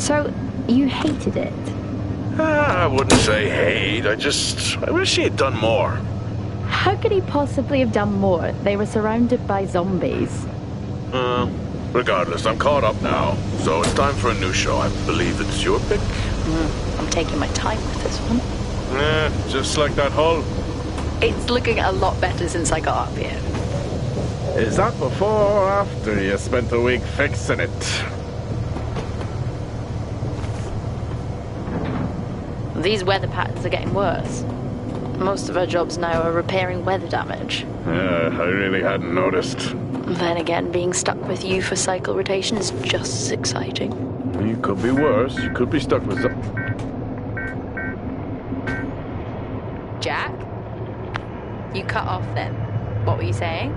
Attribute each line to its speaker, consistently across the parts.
Speaker 1: So, you hated it?
Speaker 2: I wouldn't say hate. I wish he had done more.
Speaker 1: How could he possibly have done more? They were surrounded by zombies.
Speaker 2: Regardless, I'm caught up now. So it's time for a new show. I believe it's your pick.
Speaker 1: I'm taking my time with this one.
Speaker 2: Just like that hull.
Speaker 1: It's looking a lot better since I got up here.
Speaker 3: Is that before or after you spent a week fixing it?
Speaker 1: These weather patterns are getting worse. Most of our jobs now are repairing weather damage.
Speaker 3: Yeah, I really hadn't noticed.
Speaker 1: Then again, being stuck with you for cycle rotation is just as exciting.
Speaker 3: You could be worse. You could be stuck with
Speaker 1: Jack? You cut off then. What were you saying?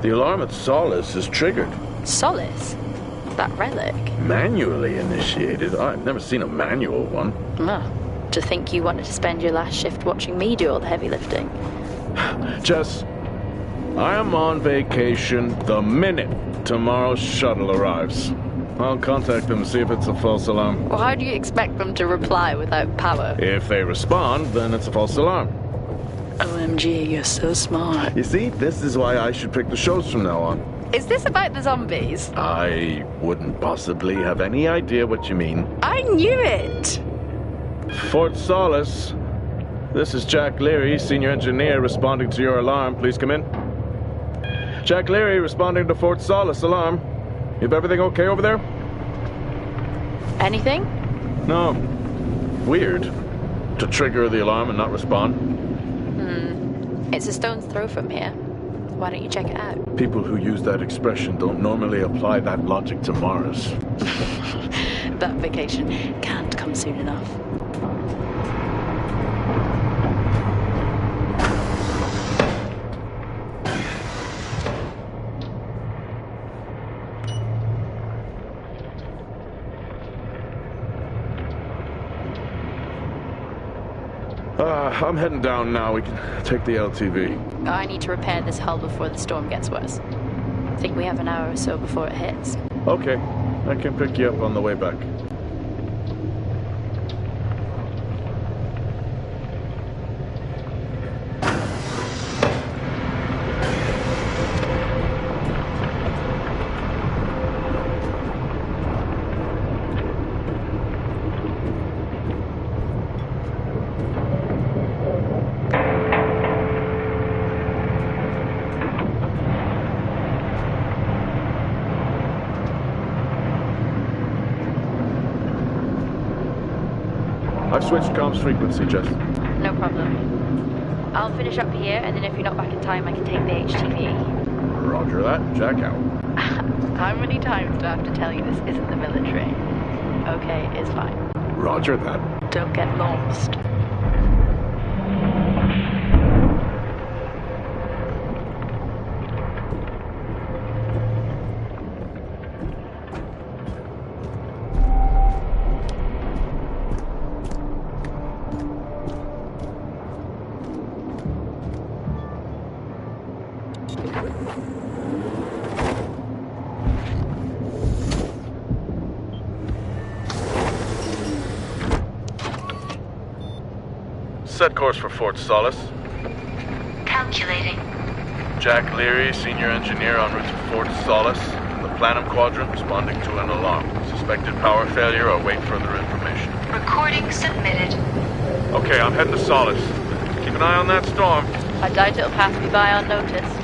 Speaker 3: The alarm at Solis is triggered.
Speaker 1: Solis? That relic?
Speaker 3: Manually initiated? I've never seen a manual one.
Speaker 1: To think you wanted to spend your last shift watching me do all the heavy lifting.
Speaker 3: Jess, I am on vacation the minute tomorrow's shuttle arrives. I'll contact them and see if it's a false alarm.
Speaker 1: Well, how do you expect them to reply without power?
Speaker 3: If they respond, then it's a false alarm.
Speaker 1: OMG, you're so smart.
Speaker 3: You see, this is why I should pick the shows from now on.
Speaker 1: Is this about the zombies?
Speaker 3: I wouldn't possibly have any idea what you mean.
Speaker 1: I knew it!
Speaker 3: Fort Solis. This is Jack Leary, senior engineer, responding to your alarm. Please come in. Jack Leary, responding to Fort Solis alarm. You have everything okay over there?
Speaker 1: Anything?
Speaker 3: No. Weird. To trigger the alarm and not respond.
Speaker 1: It's a stone's throw from here. Why don't you check it out?
Speaker 3: People who use that expression don't normally apply that logic to Mars.
Speaker 1: That vacation can't come soon enough.
Speaker 3: I'm heading down now. We can take the LTV.
Speaker 1: I need to repair this hull before the storm gets worse. I think we have an hour or so before it hits.
Speaker 3: Okay. I can pick you up on the way back. I've switched comms frequency, Jess.
Speaker 1: No problem. I'll finish up here, and then if you're not back in time, I can take the HTV.
Speaker 3: Roger that. Jack out.
Speaker 1: How many times do I have to tell you this isn't the military? Okay, it's fine.
Speaker 3: Roger that.
Speaker 1: Don't get lost.
Speaker 3: Set course for Fort Solis.
Speaker 4: Calculating.
Speaker 3: Jack Leary, senior engineer en route to Fort Solis. The Planum Quadrant responding to an alarm. Suspected power failure. Await further information.
Speaker 4: Recording submitted.
Speaker 3: Okay, I'm heading to Solis. Keep an eye on that storm.
Speaker 1: I doubt it'll pass me by unnoticed.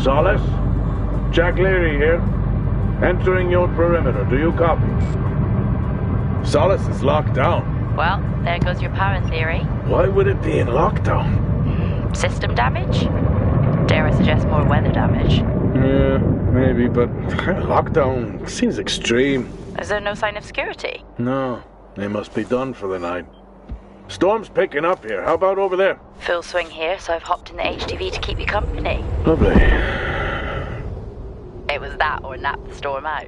Speaker 3: Solis? Jack Leary here. Entering your perimeter. Do you copy? Solis is locked down.
Speaker 1: Well, there goes your power theory.
Speaker 3: Why would it be in lockdown?
Speaker 1: System damage? Dare I suggest more weather damage?
Speaker 3: Yeah, maybe, but lockdown seems extreme.
Speaker 1: Is there no sign of security?
Speaker 3: No, they must be done for the night. Storm's picking up here. How about over there?
Speaker 1: Full swing here, so I've hopped in the HTV to keep you company.
Speaker 3: Lovely.
Speaker 1: It was that or nap the storm out.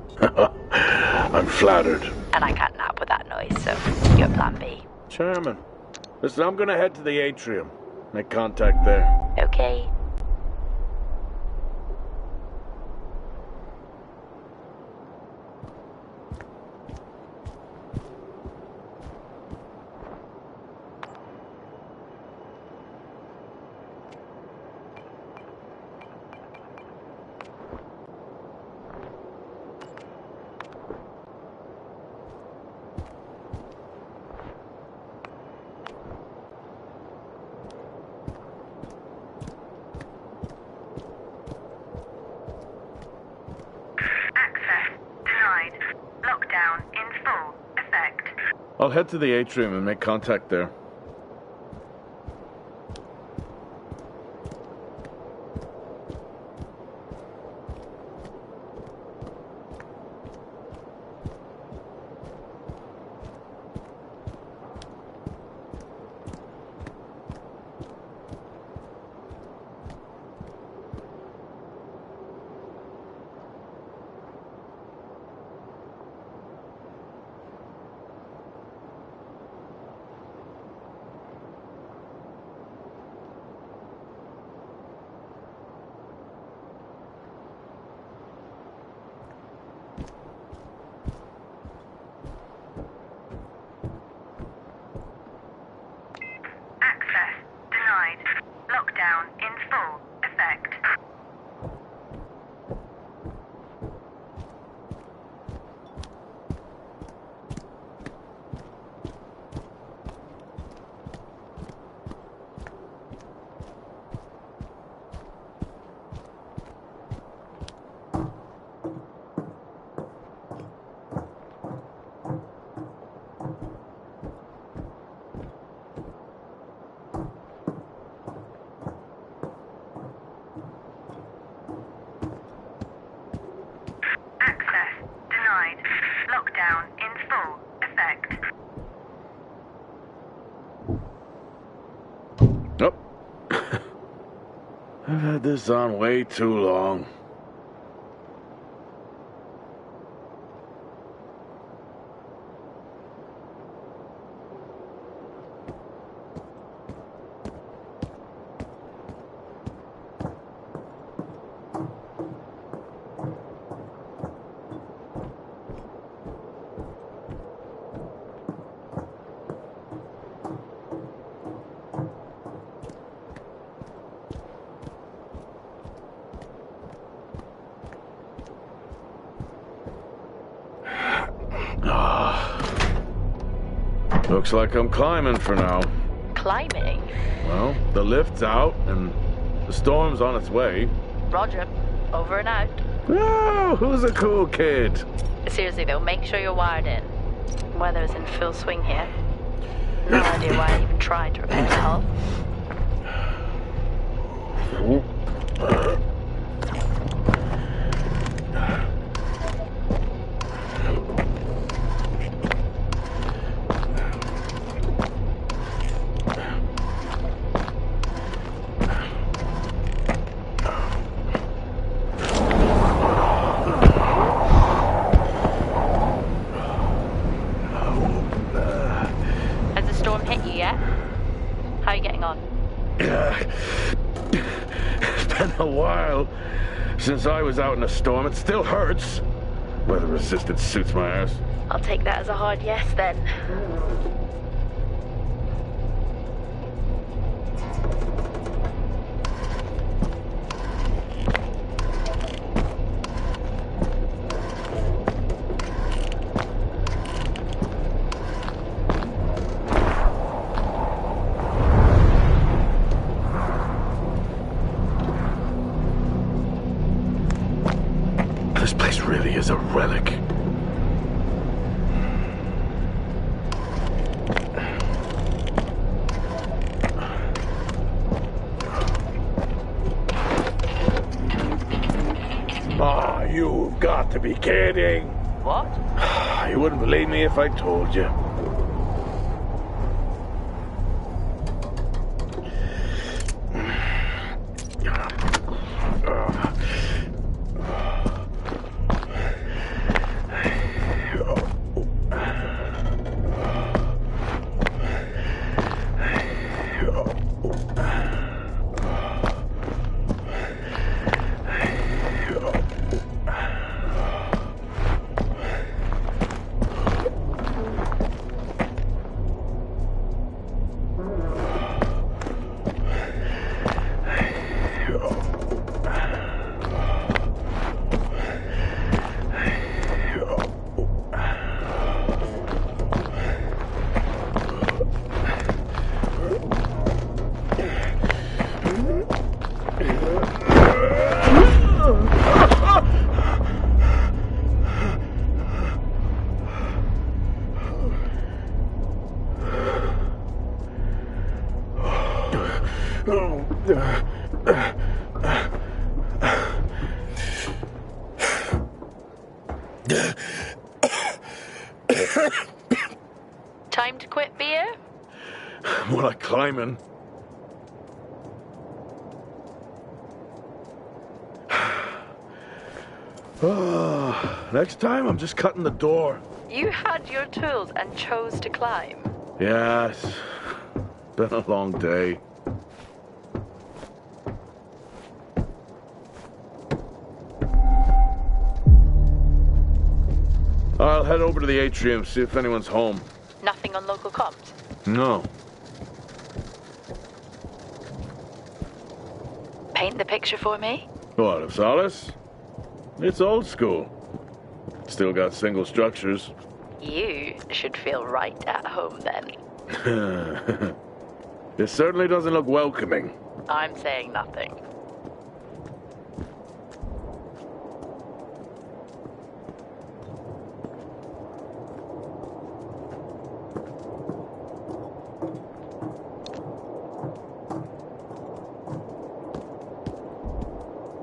Speaker 3: I'm flattered.
Speaker 1: And I can't nap with that noise, so your plan B.
Speaker 3: Chairman. Listen, I'm gonna head to the atrium. Make contact there.
Speaker 1: Okay.
Speaker 3: I'll head to the atrium and make contact there. I've had this on way too long. Looks like I'm climbing for now.
Speaker 1: Climbing?
Speaker 3: Well, the lift's out and the storm's on its way.
Speaker 1: Roger. Over and out.
Speaker 3: Oh, who's a cool kid?
Speaker 1: Seriously though, make sure you're wired in. Weather is in full swing here. No idea why I even tried to repair the hull.
Speaker 3: Since I was out in a storm, it still hurts. Weather resistant suits my ass.
Speaker 1: I'll take that as a hard yes then.
Speaker 3: This place really is a relic. Ah, you've got to be kidding.
Speaker 1: What?
Speaker 3: You wouldn't believe me if I told you.
Speaker 1: Time to quit beer?
Speaker 3: More like climbing. Next time, I'm just cutting the door.
Speaker 1: You had your tools and chose to climb.
Speaker 3: Yes. Been a long day. I'll head over to the atrium, see if anyone's home.
Speaker 1: Nothing on local comms?
Speaker 3: No.
Speaker 1: Paint the picture for me?
Speaker 3: What, of Solis? It's old school. Still got single structures.
Speaker 1: You should feel right at home then.
Speaker 3: It certainly doesn't look welcoming.
Speaker 1: I'm saying nothing.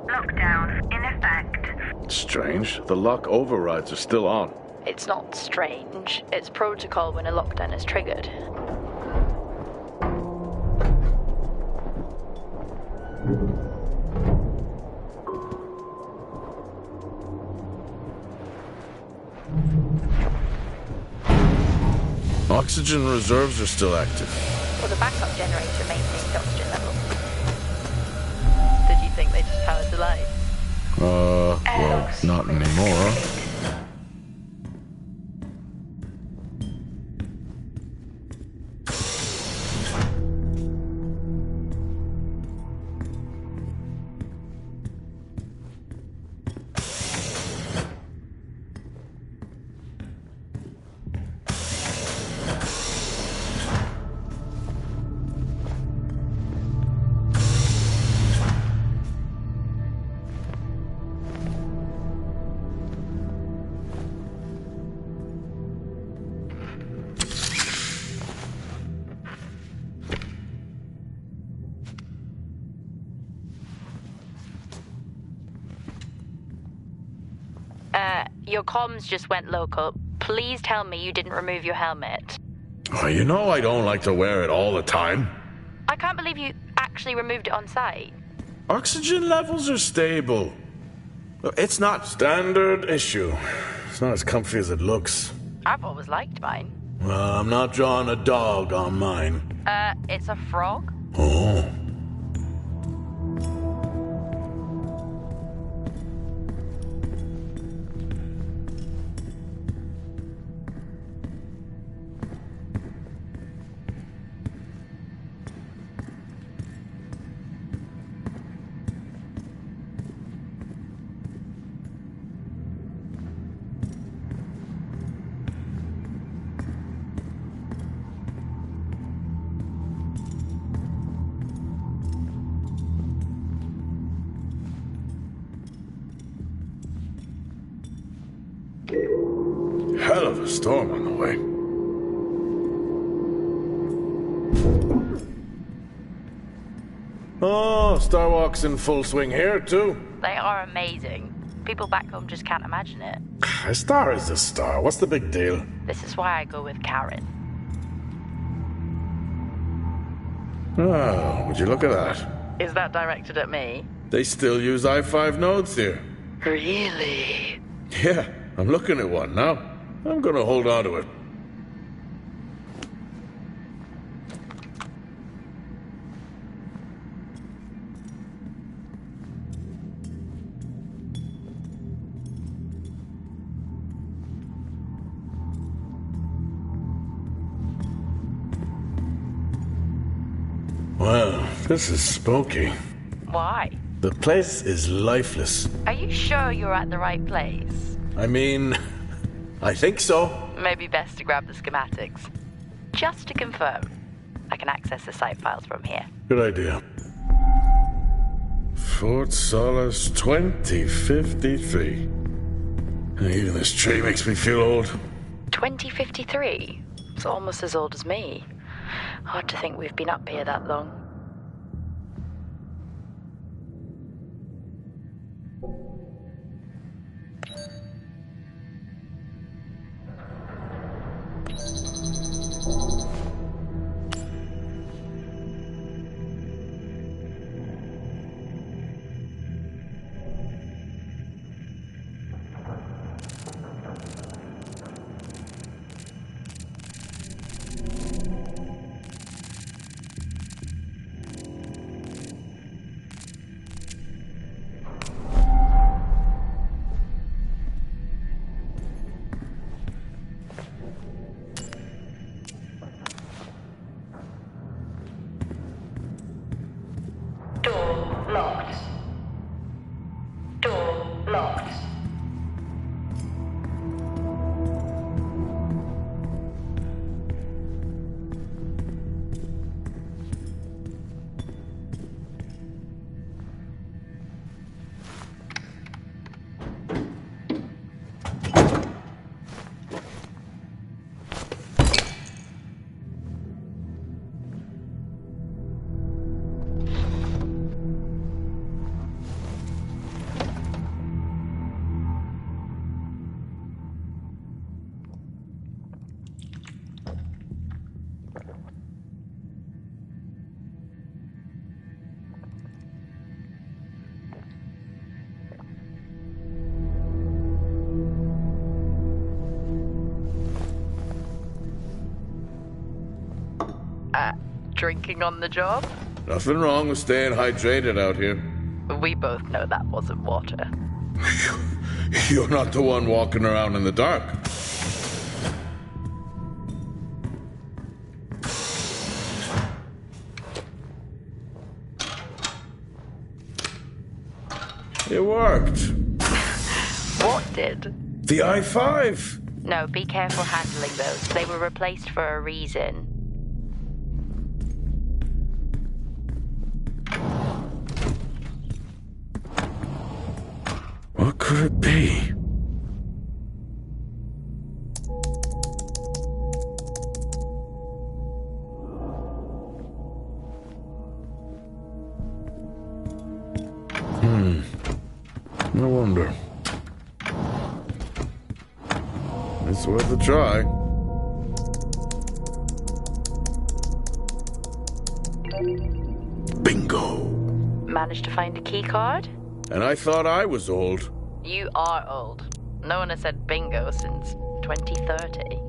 Speaker 4: Lockdown in effect.
Speaker 3: Strange. The lock overrides are still on.
Speaker 1: It's not strange. It's protocol when a lockdown is triggered.
Speaker 3: Oxygen reserves are still active.
Speaker 1: Well, the backup generator maintains oxygen levels. Did you think they just powered the light?
Speaker 3: Well, not anymore.
Speaker 1: Your comms just went local. Please tell me you didn't remove your helmet.
Speaker 3: Oh, you know I don't like to wear it all the time.
Speaker 1: I can't believe you actually removed it on site.
Speaker 3: Oxygen levels are stable. It's not standard issue. It's not as comfy as it looks.
Speaker 1: I've always liked mine.
Speaker 3: Well, I'm not drawing a dog on mine.
Speaker 1: It's a frog?
Speaker 3: Oh.
Speaker 2: Hell of a storm on the way.
Speaker 3: Oh, Starwalk's in full swing here, too.
Speaker 1: They are amazing. People back home just can't imagine it.
Speaker 3: A star is a star. What's the big deal?
Speaker 1: This is why I go with Karen.
Speaker 3: Oh, would you look at that?
Speaker 1: Is that directed at me?
Speaker 3: They still use i5 nodes here.
Speaker 1: Really?
Speaker 3: Yeah, I'm looking at one now. I'm gonna hold on to it. Well, this is spooky.
Speaker 1: Why?
Speaker 3: The place is lifeless.
Speaker 1: Are you sure you're at the right place?
Speaker 3: I mean, I think so.
Speaker 1: Maybe best to grab the schematics. Just to confirm, I can access the site files from here.
Speaker 3: Good idea. Fort Solis 2053. Even this tree makes me feel old.
Speaker 1: 2053? It's almost as old as me. Hard to think we've been up here that long.
Speaker 4: Door locked. Door locked.
Speaker 1: Drinking on the job?
Speaker 3: Nothing wrong with staying hydrated out here.
Speaker 1: We both know that wasn't water.
Speaker 3: You're not the one walking around in the dark. It worked.
Speaker 1: What did?
Speaker 3: The i5.
Speaker 1: No, be careful handling those. They were replaced for a reason.
Speaker 3: What could it be? No wonder. It's worth a try. Bingo!
Speaker 1: Managed to find a key card?
Speaker 3: And I thought I was old.
Speaker 1: You are old. No one has said bingo since 2030.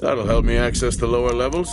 Speaker 3: That'll help me access the lower levels.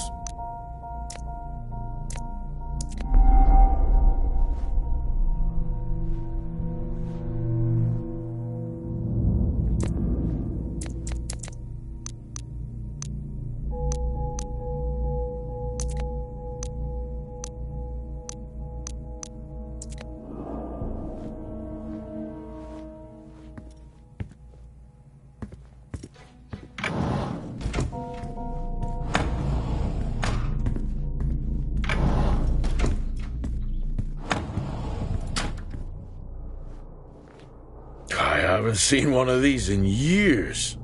Speaker 2: haven't seen one of these in years.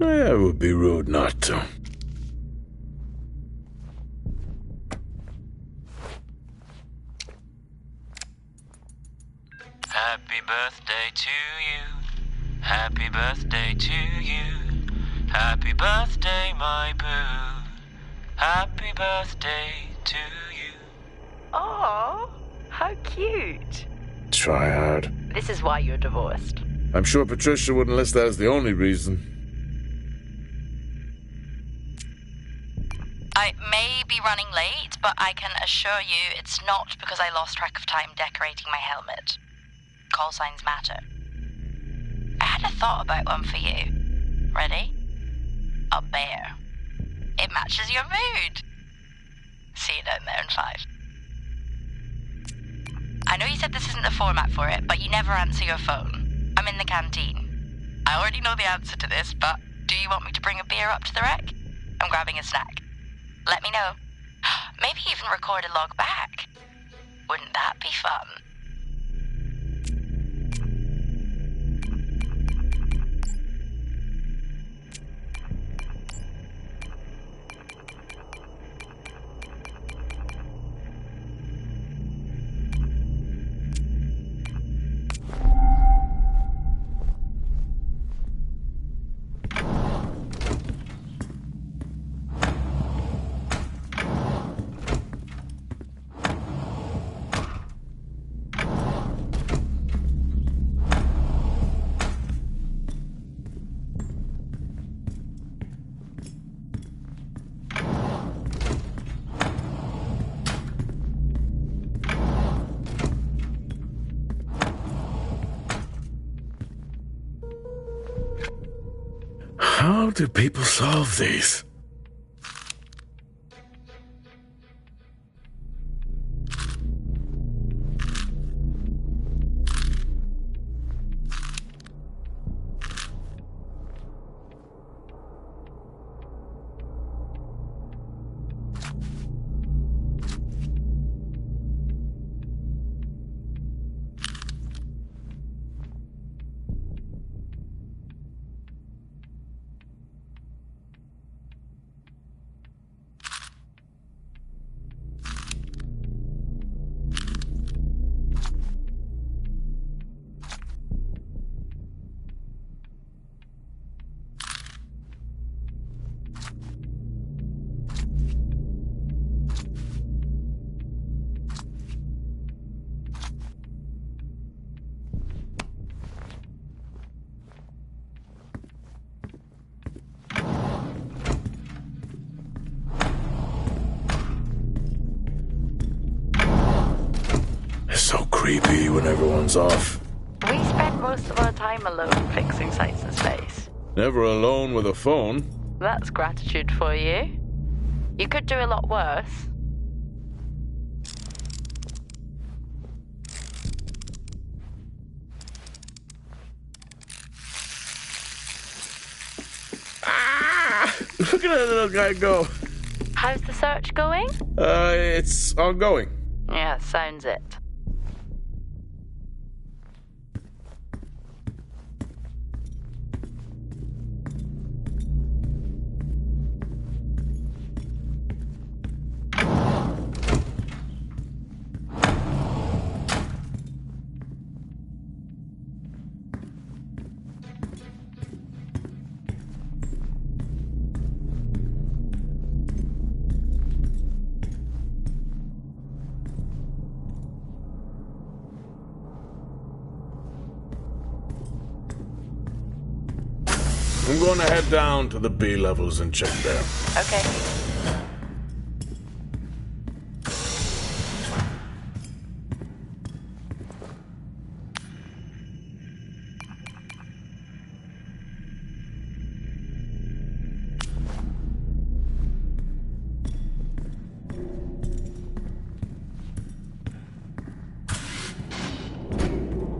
Speaker 2: It would be rude not to.
Speaker 5: Happy birthday to you. Happy birthday to you. Happy birthday, my boo. Happy birthday to you.
Speaker 1: Oh, how cute.
Speaker 2: Try hard.
Speaker 1: This is why you're divorced.
Speaker 2: I'm sure Patricia wouldn't list that as the only reason.
Speaker 1: I may be running late, but I can assure you it's not because I lost track of time decorating my helmet. Call signs matter. I had a thought about one for you. Ready? A bear. It matches your mood. See you down there in 5. I know you said this isn't the format for it, but you never answer your phone. I'm in the canteen. I already know the answer to this, but do you want me to bring a beer up to the wreck? I'm grabbing a snack. Let me know. Maybe even record a log back. Wouldn't that be fun?
Speaker 2: How do people solve these? So creepy when everyone's off.
Speaker 1: We spend most of our time alone fixing sights in space.
Speaker 3: Never alone with a phone.
Speaker 1: That's gratitude for you. You could do a lot worse.
Speaker 3: Look at that little guy go.
Speaker 1: How's the search going?
Speaker 3: It's ongoing.
Speaker 1: Yeah, sounds it.
Speaker 3: I'm going to head down to the B levels and check there.
Speaker 1: Okay.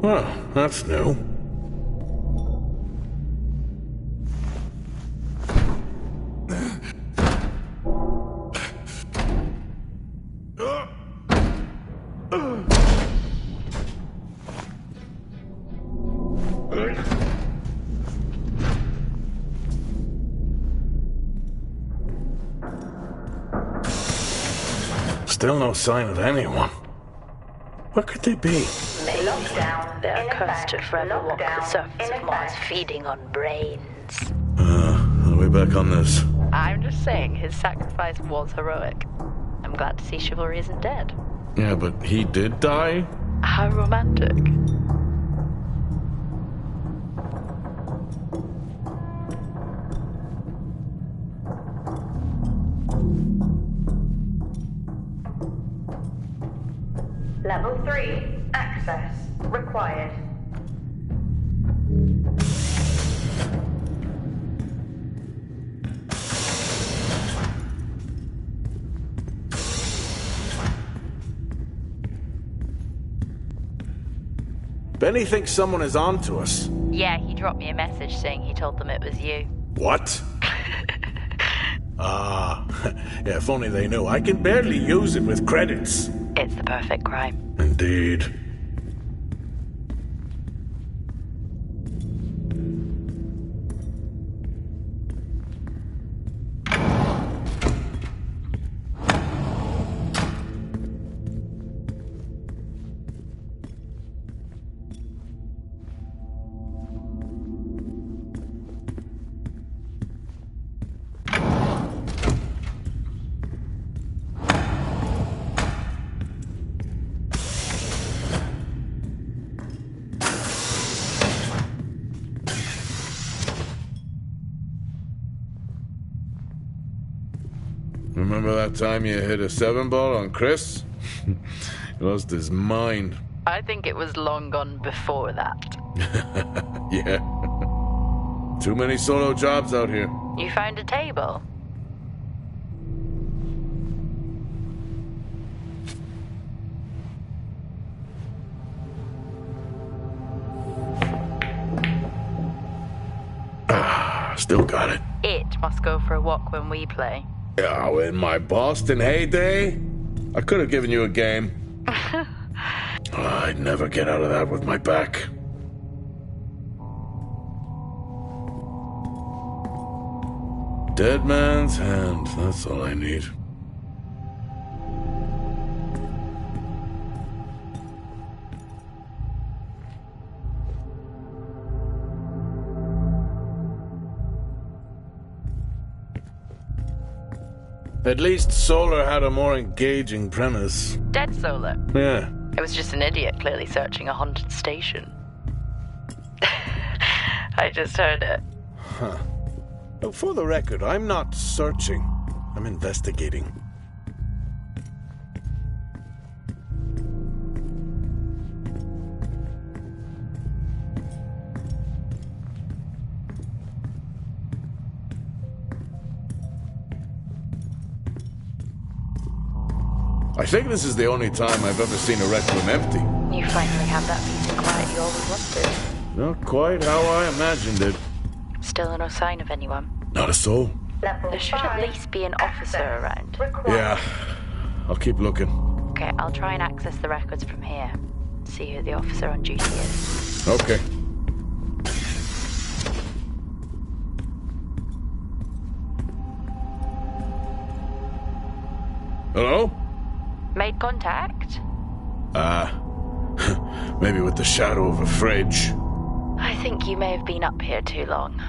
Speaker 2: Well, that's new. Still no sign of anyone. Where could they be?
Speaker 1: Maybe
Speaker 4: Lockdown.
Speaker 1: they're
Speaker 4: In
Speaker 1: cursed to
Speaker 4: effect.
Speaker 1: forever walk the
Speaker 4: Lockdown.
Speaker 1: surface
Speaker 4: In
Speaker 1: of Mars,
Speaker 4: effect.
Speaker 1: feeding on brains.
Speaker 2: Are we back on this?
Speaker 1: I'm just saying, his sacrifice was heroic. I'm glad to see chivalry isn't dead.
Speaker 3: Yeah, but he did die?
Speaker 1: How romantic.
Speaker 4: Level 3. Access required.
Speaker 3: Benny thinks someone is on to us.
Speaker 1: Yeah, he dropped me a message saying he told them it was you.
Speaker 2: What? Yeah, if only they knew. I can barely use it with credits.
Speaker 1: It's the perfect crime.
Speaker 2: Indeed.
Speaker 3: Remember that time you hit a 7-ball on Chris? He lost his mind.
Speaker 1: I think it was long gone before that.
Speaker 3: Yeah. Too many solo jobs out here.
Speaker 1: You found a table?
Speaker 2: Still got it.
Speaker 1: It must go for a walk when we play.
Speaker 3: Oh, in my Boston heyday, I could have given you a game.
Speaker 2: I'd never get out of that with my back.
Speaker 3: Dead man's hand, that's all I need. At least Solar had a more engaging premise.
Speaker 1: Dead Solar.
Speaker 3: Yeah.
Speaker 1: It was just an idiot clearly searching a haunted station. I just heard it.
Speaker 2: Oh, for the record, I'm not searching. I'm investigating.
Speaker 3: I think this is the only time I've ever seen a rec room empty.
Speaker 1: You finally have that peace and quiet you always wanted.
Speaker 3: Not quite how I imagined it.
Speaker 1: Still no sign of anyone.
Speaker 2: Not a soul.
Speaker 4: Level
Speaker 1: There should at
Speaker 4: 5.
Speaker 1: least be an officer
Speaker 4: Access
Speaker 1: around.
Speaker 4: required.
Speaker 3: Yeah. I'll keep looking.
Speaker 1: Okay, I'll try and access the records from here. See who the officer on duty is.
Speaker 3: Okay. Hello?
Speaker 1: Made contact?
Speaker 2: Maybe with the shadow of a fridge.
Speaker 1: I think you may have been up here too long.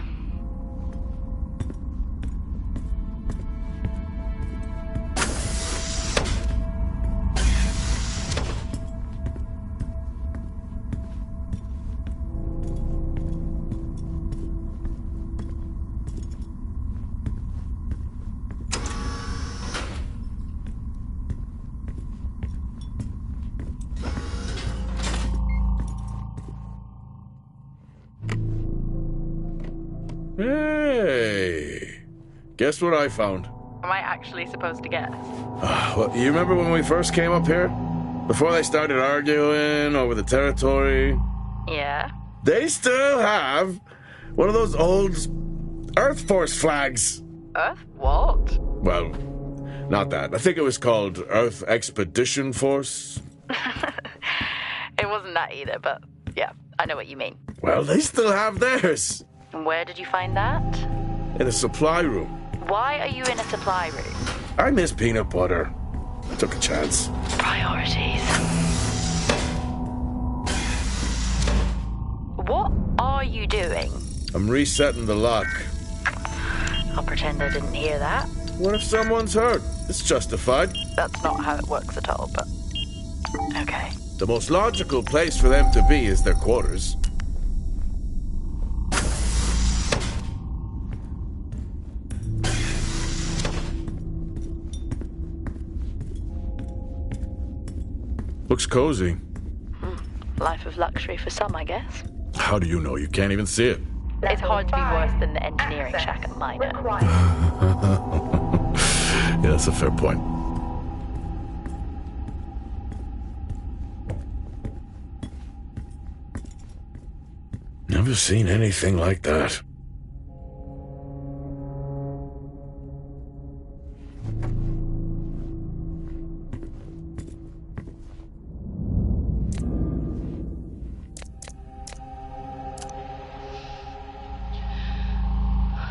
Speaker 3: Hey. Guess what I found?
Speaker 1: Am I actually supposed to guess?
Speaker 3: Well, you remember when we first came up here? Before they started arguing over the territory?
Speaker 1: Yeah?
Speaker 3: They still have one of those old Earth Force flags.
Speaker 1: Earth? What?
Speaker 3: Well, not that. I think it was called Earth Expedition Force.
Speaker 1: It wasn't that either, but yeah, I know what you mean.
Speaker 3: Well, they still have theirs.
Speaker 1: And where did you find that?
Speaker 3: In a supply room.
Speaker 1: Why are you in a supply room?
Speaker 3: I miss peanut butter. I took a chance.
Speaker 1: Priorities. What are you doing?
Speaker 3: I'm resetting the lock.
Speaker 1: I'll pretend I didn't hear that.
Speaker 3: What if someone's hurt? It's justified.
Speaker 1: That's not how it works at all, but... okay.
Speaker 3: The most logical place for them to be is their quarters. Looks cozy.
Speaker 1: Life of luxury for some, I guess.
Speaker 3: How do you know? You can't even see it.
Speaker 1: It's hard to be worse than the engineering shack at Minor.
Speaker 3: Yeah, that's a fair point. Never seen anything like that.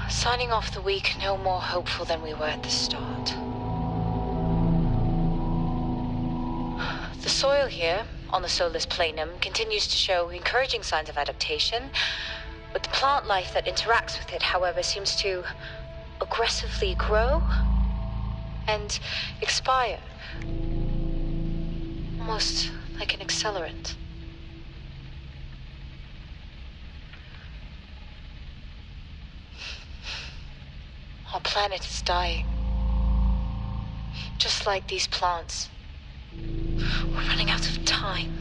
Speaker 6: Signing off the week no more hopeful than we were at the start. The soil here, on the Solis planum, continues to show encouraging signs of adaptation, but the plant life that interacts with it, however, seems to aggressively grow and expire. Almost like an accelerant. Our planet is dying. Just like these plants. We're running out of time.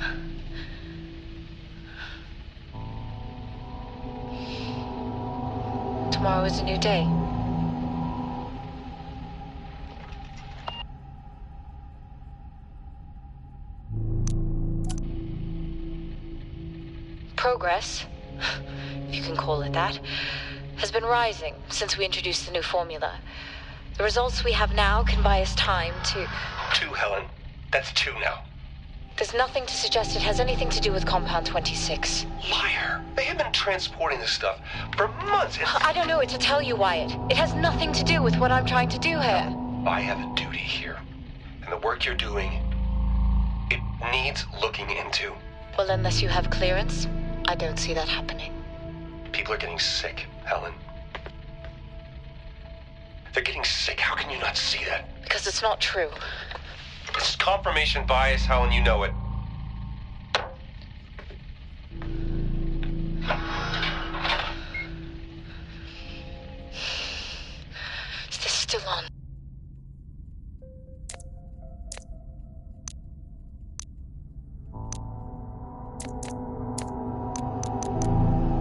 Speaker 6: Tomorrow is a new day. Progress, if you can call it that, has been rising since we introduced the new formula. The results we have now can buy us time to...
Speaker 7: 2, Helen. That's 2 now.
Speaker 6: There's nothing to suggest it has anything to do with Compound 26.
Speaker 7: Liar. They have been transporting this stuff for months.
Speaker 6: I don't know what to tell you, Wyatt. It has nothing to do with what I'm trying to do here.
Speaker 7: I have a duty here. And the work you're doing, it needs looking into.
Speaker 6: Well, unless you have clearance, I don't see that happening.
Speaker 7: People are getting sick, Helen. They're getting sick. How can you not see that?
Speaker 6: Because it's not true.
Speaker 7: This is confirmation bias, Helen. You know it.
Speaker 6: Is this still on?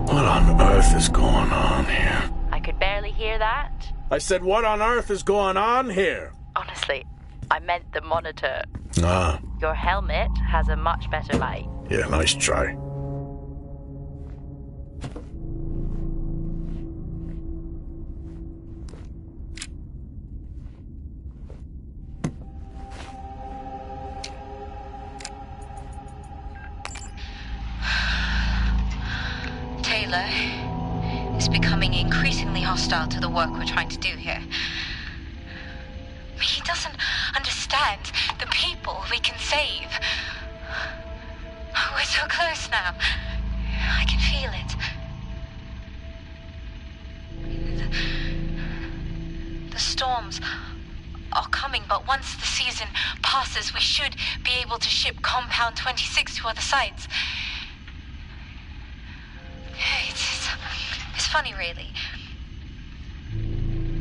Speaker 3: What on earth is going on here?
Speaker 1: I could barely hear that.
Speaker 3: I said, what on earth is going on here?
Speaker 1: Honestly, I meant the monitor.
Speaker 3: Ah,
Speaker 1: Your helmet has a much better light.
Speaker 3: yeah, nice try.
Speaker 6: Taylor is becoming increasingly hostile to the work we're trying to do here. He doesn't understand the people we can save. We're so close now. I can feel it. The storms are coming, but once the season passes, we should be able to ship Compound 26 to other sites. It's funny, really.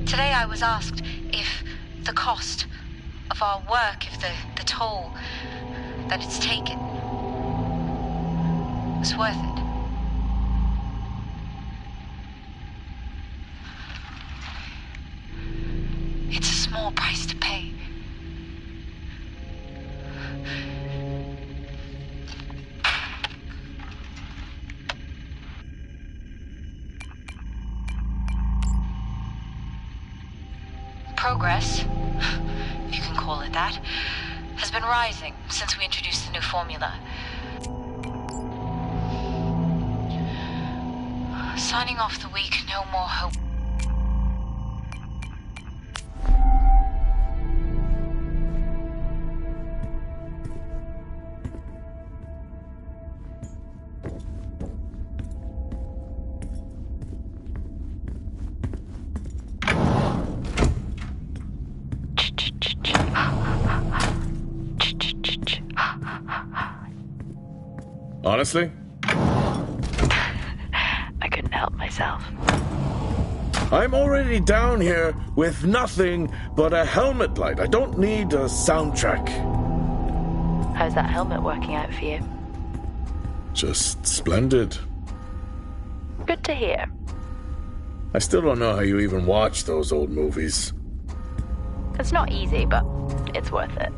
Speaker 6: Today I was asked if the cost of our work, if the toll that it's taken was worth it. It's a small price to pay. Progress, if you can call it that, has been rising since we introduced the new formula. Signing off the week, no more hope.
Speaker 3: Honestly?
Speaker 1: I couldn't help myself.
Speaker 3: I'm already down here with nothing but a helmet light. I don't need a soundtrack.
Speaker 1: How's that helmet working out for you?
Speaker 3: Just splendid.
Speaker 1: Good to hear.
Speaker 3: I still don't know how you even watch those old movies.
Speaker 1: It's not easy, but it's worth it.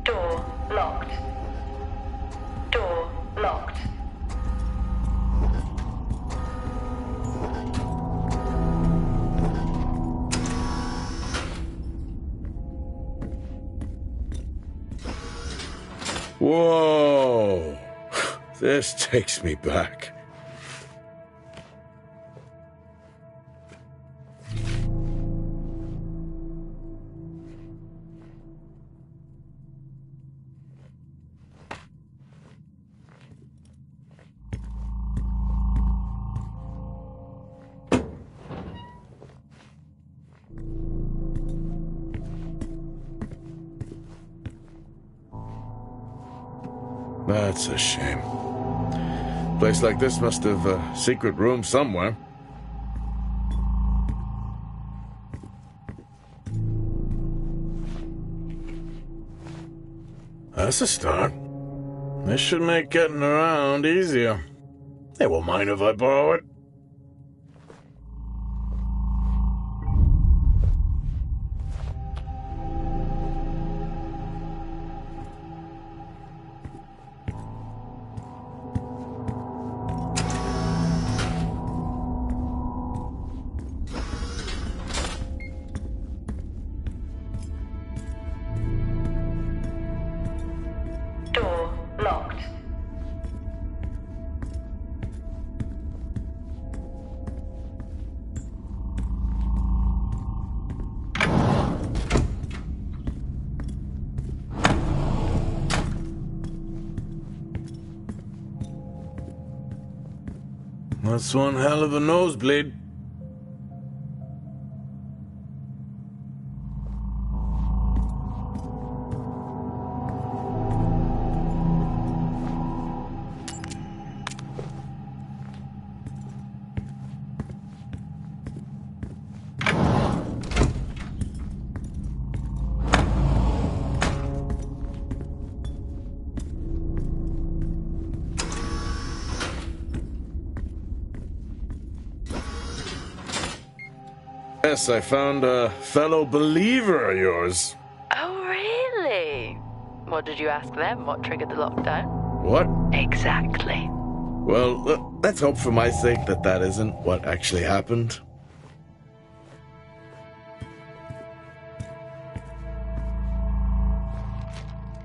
Speaker 4: Door locked. Door locked.
Speaker 3: Whoa! This takes me back. That's a shame. Place like this must have a secret room somewhere. That's a start. This should make getting around easier. They won't mind if I borrow it.
Speaker 4: Door locked.
Speaker 3: That's one hell of a nosebleed. Yes, I found a fellow believer of yours.
Speaker 1: Oh, really? What did you ask them? What triggered the lockdown?
Speaker 3: What?
Speaker 1: Exactly.
Speaker 3: Well, let's hope for my sake that that isn't what actually happened.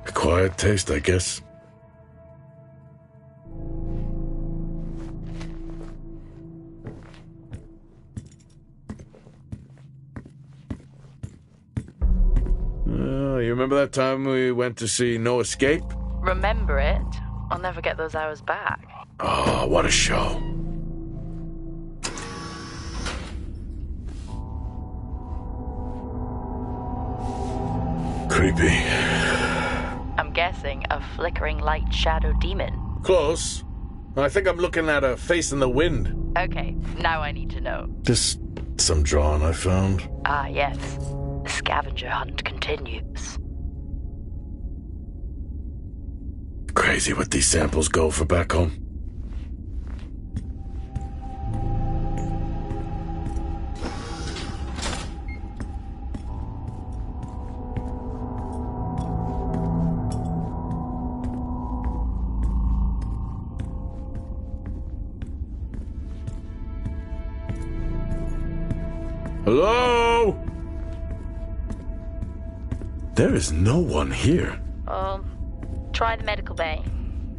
Speaker 3: Acquired taste, I guess. You remember that time we went to see No Escape?
Speaker 1: Remember it? I'll never get those hours back.
Speaker 3: Oh, what a show. Creepy.
Speaker 1: I'm guessing a flickering light shadow demon.
Speaker 3: Close. I think I'm looking at a face in the wind.
Speaker 1: Okay, now I need to know.
Speaker 3: Just some drawing I found.
Speaker 1: Ah, yes. The scavenger hunt continues.
Speaker 3: Crazy what these samples go for back home. Hello? There is no one here.
Speaker 1: Try the medical bay.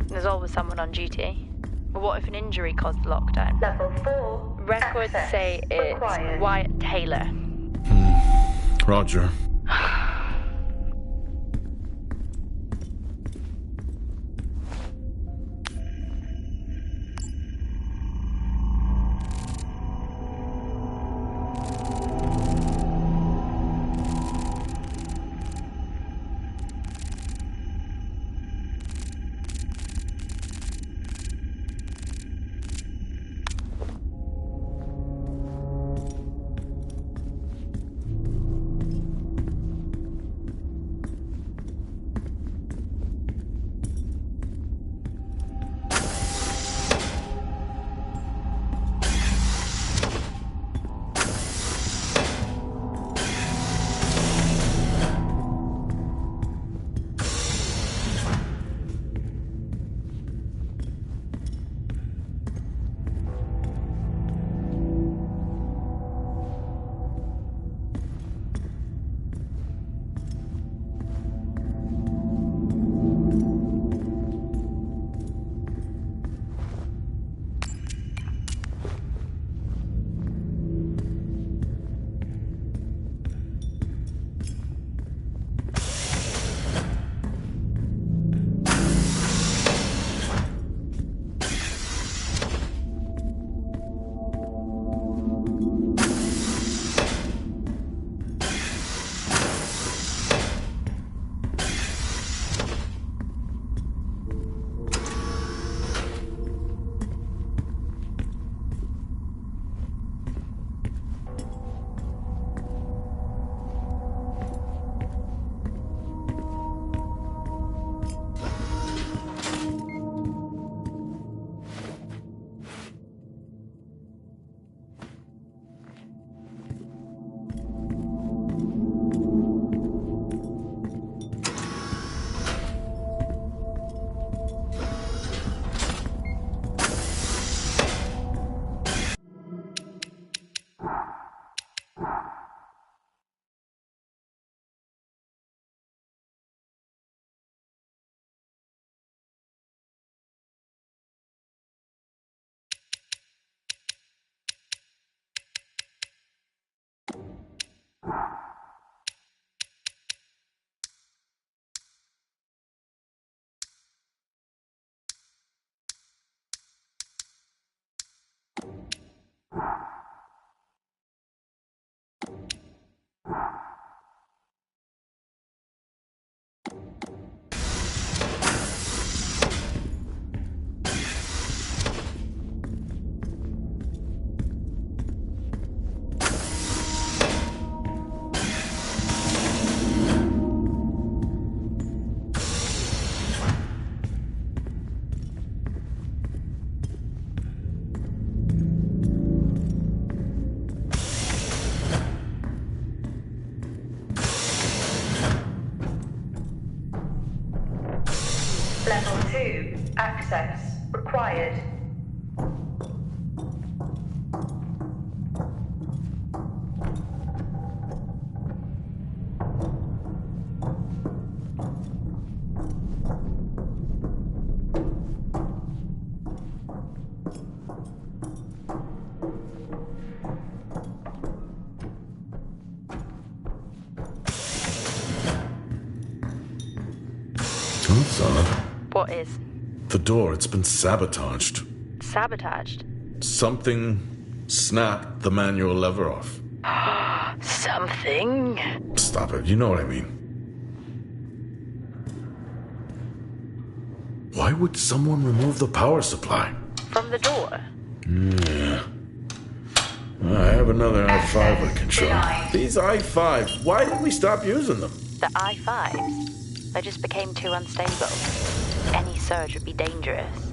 Speaker 1: There's always someone on duty. But what if an injury caused the lockdown?
Speaker 4: Level 4.
Speaker 1: Records
Speaker 4: access
Speaker 1: say it's
Speaker 4: required.
Speaker 1: Wyatt Taylor.
Speaker 3: Roger.
Speaker 4: Level 2. Access required.
Speaker 3: That's odd.
Speaker 1: What is?
Speaker 3: The door, it's been sabotaged.
Speaker 1: Sabotaged?
Speaker 3: Something snapped the manual lever off.
Speaker 1: Something?
Speaker 3: Stop it, you know what I mean. Why would someone remove the power supply?
Speaker 1: From the door?
Speaker 3: Yeah. I have another i5 I can show. These i5s, why did we stop using them?
Speaker 1: The i5s? They just became too unstable. Any surge would be dangerous.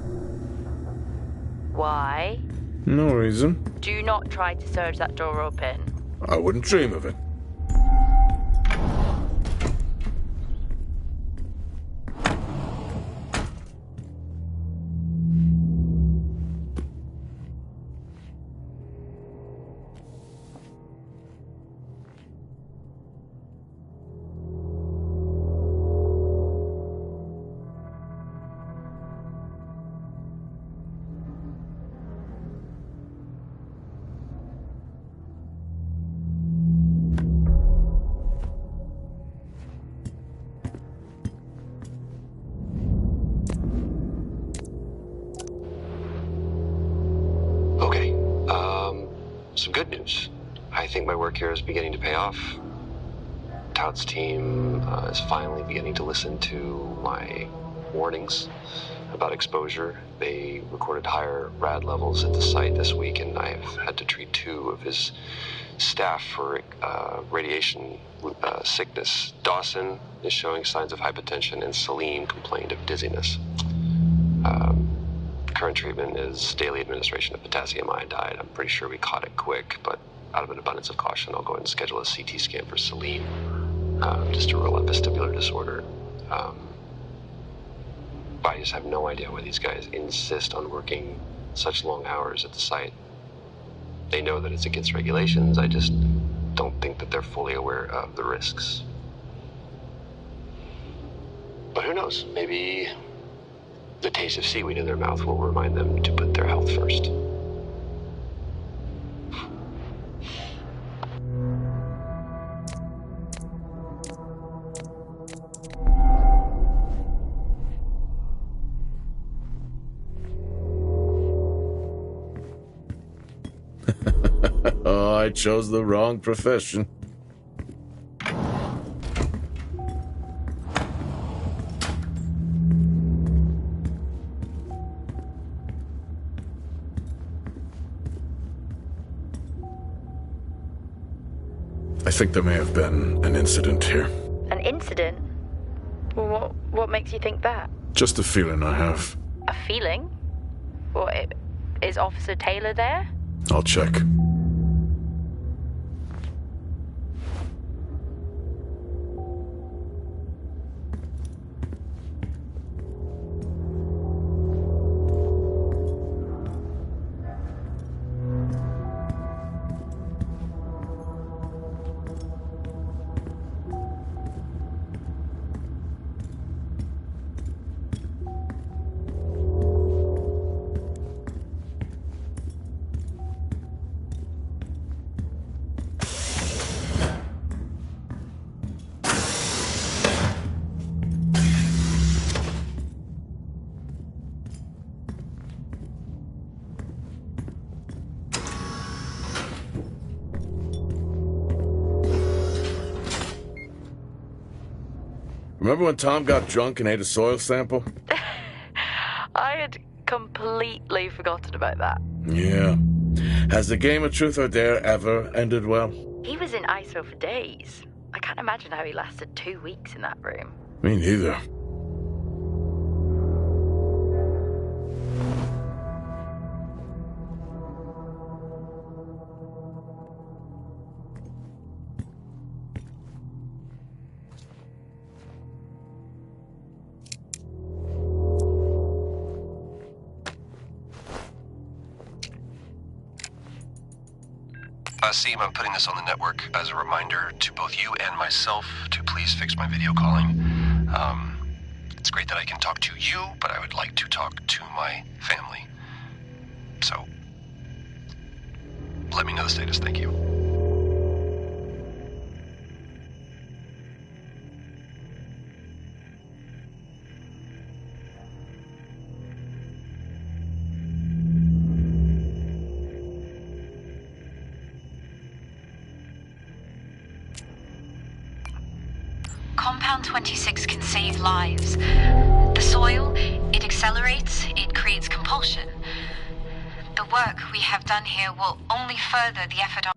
Speaker 1: Why?
Speaker 3: No reason.
Speaker 1: Do not try to surge that door open.
Speaker 3: I wouldn't dream of it.
Speaker 7: some good news. I think my work here is beginning to pay off. Tout's team is finally beginning to listen to my warnings about exposure. They recorded higher rad levels at the site this week, and I've had to treat 2 of his staff for radiation sickness. Dawson is showing signs of hypotension, and Salim complained of dizziness. Current treatment is daily administration of potassium iodide. I'm pretty sure we caught it quick, but out of an abundance of caution, I'll go ahead and schedule a CT scan for Salim, just to rule out vestibular disorder. I just have no idea why these guys insist on working such long hours at the site. They know that it's against regulations. I just don't think that they're fully aware of the risks. But who knows? Maybe the taste of seaweed in their mouth will remind them to put their health first.
Speaker 3: Oh, I chose the wrong profession. I think there may have been an incident here.
Speaker 1: An incident? Well, what makes you think that?
Speaker 3: Just a feeling I have.
Speaker 1: A feeling? What, is Officer Taylor there?
Speaker 3: I'll check. Remember when Tom got drunk and ate a soil sample?
Speaker 1: I had completely forgotten about that.
Speaker 3: Yeah. Has the game of truth or dare ever ended well?
Speaker 1: He was in ISO for days. I can't imagine how he lasted 2 weeks in that room.
Speaker 3: Me neither.
Speaker 7: Seem I'm putting this on the network as a reminder to both you and myself to please fix my video calling. It's great that I can talk to you, but I would like to talk to my family. So, let me know the status. Thank you.
Speaker 1: Compound 26 can save lives. The soil, it accelerates, it creates compulsion. The work we have done here will only further the effort on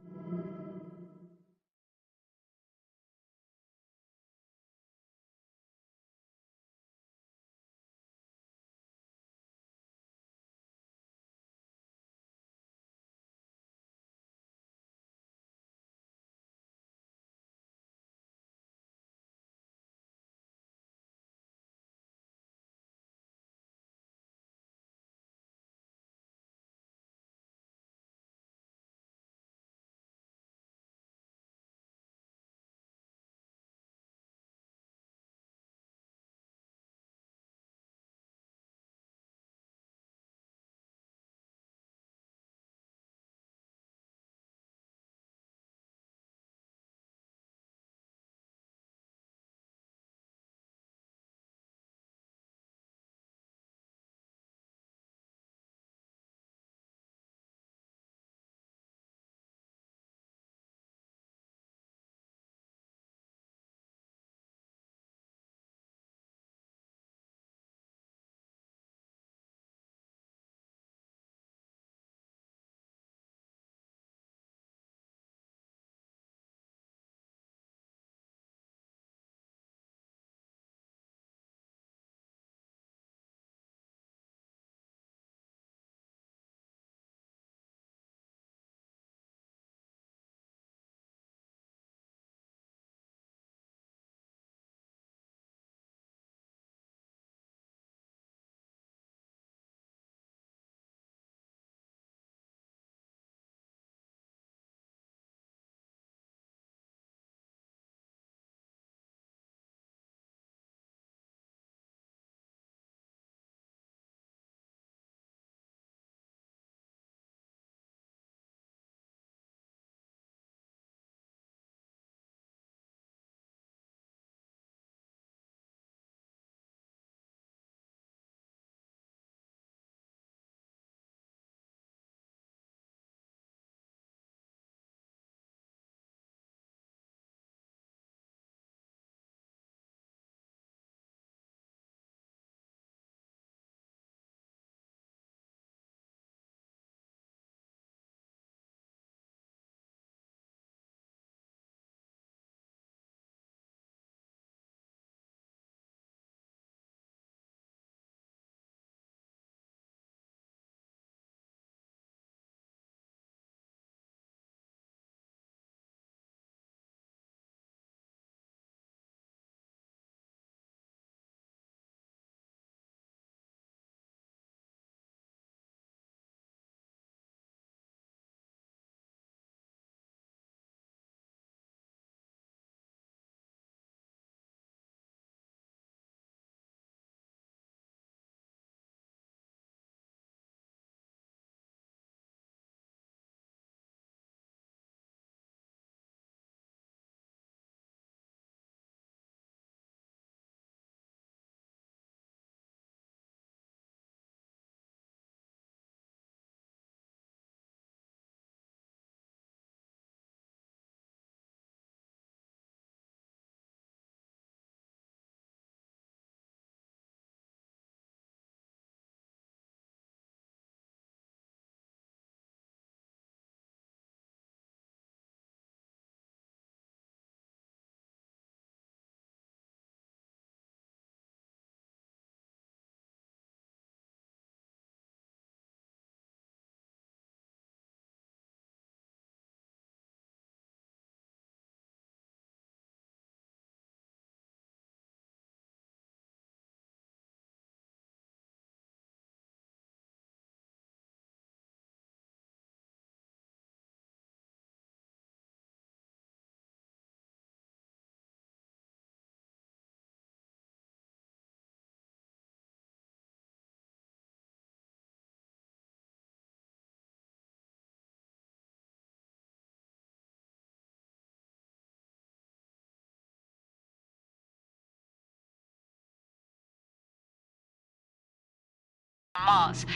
Speaker 6: on Mars.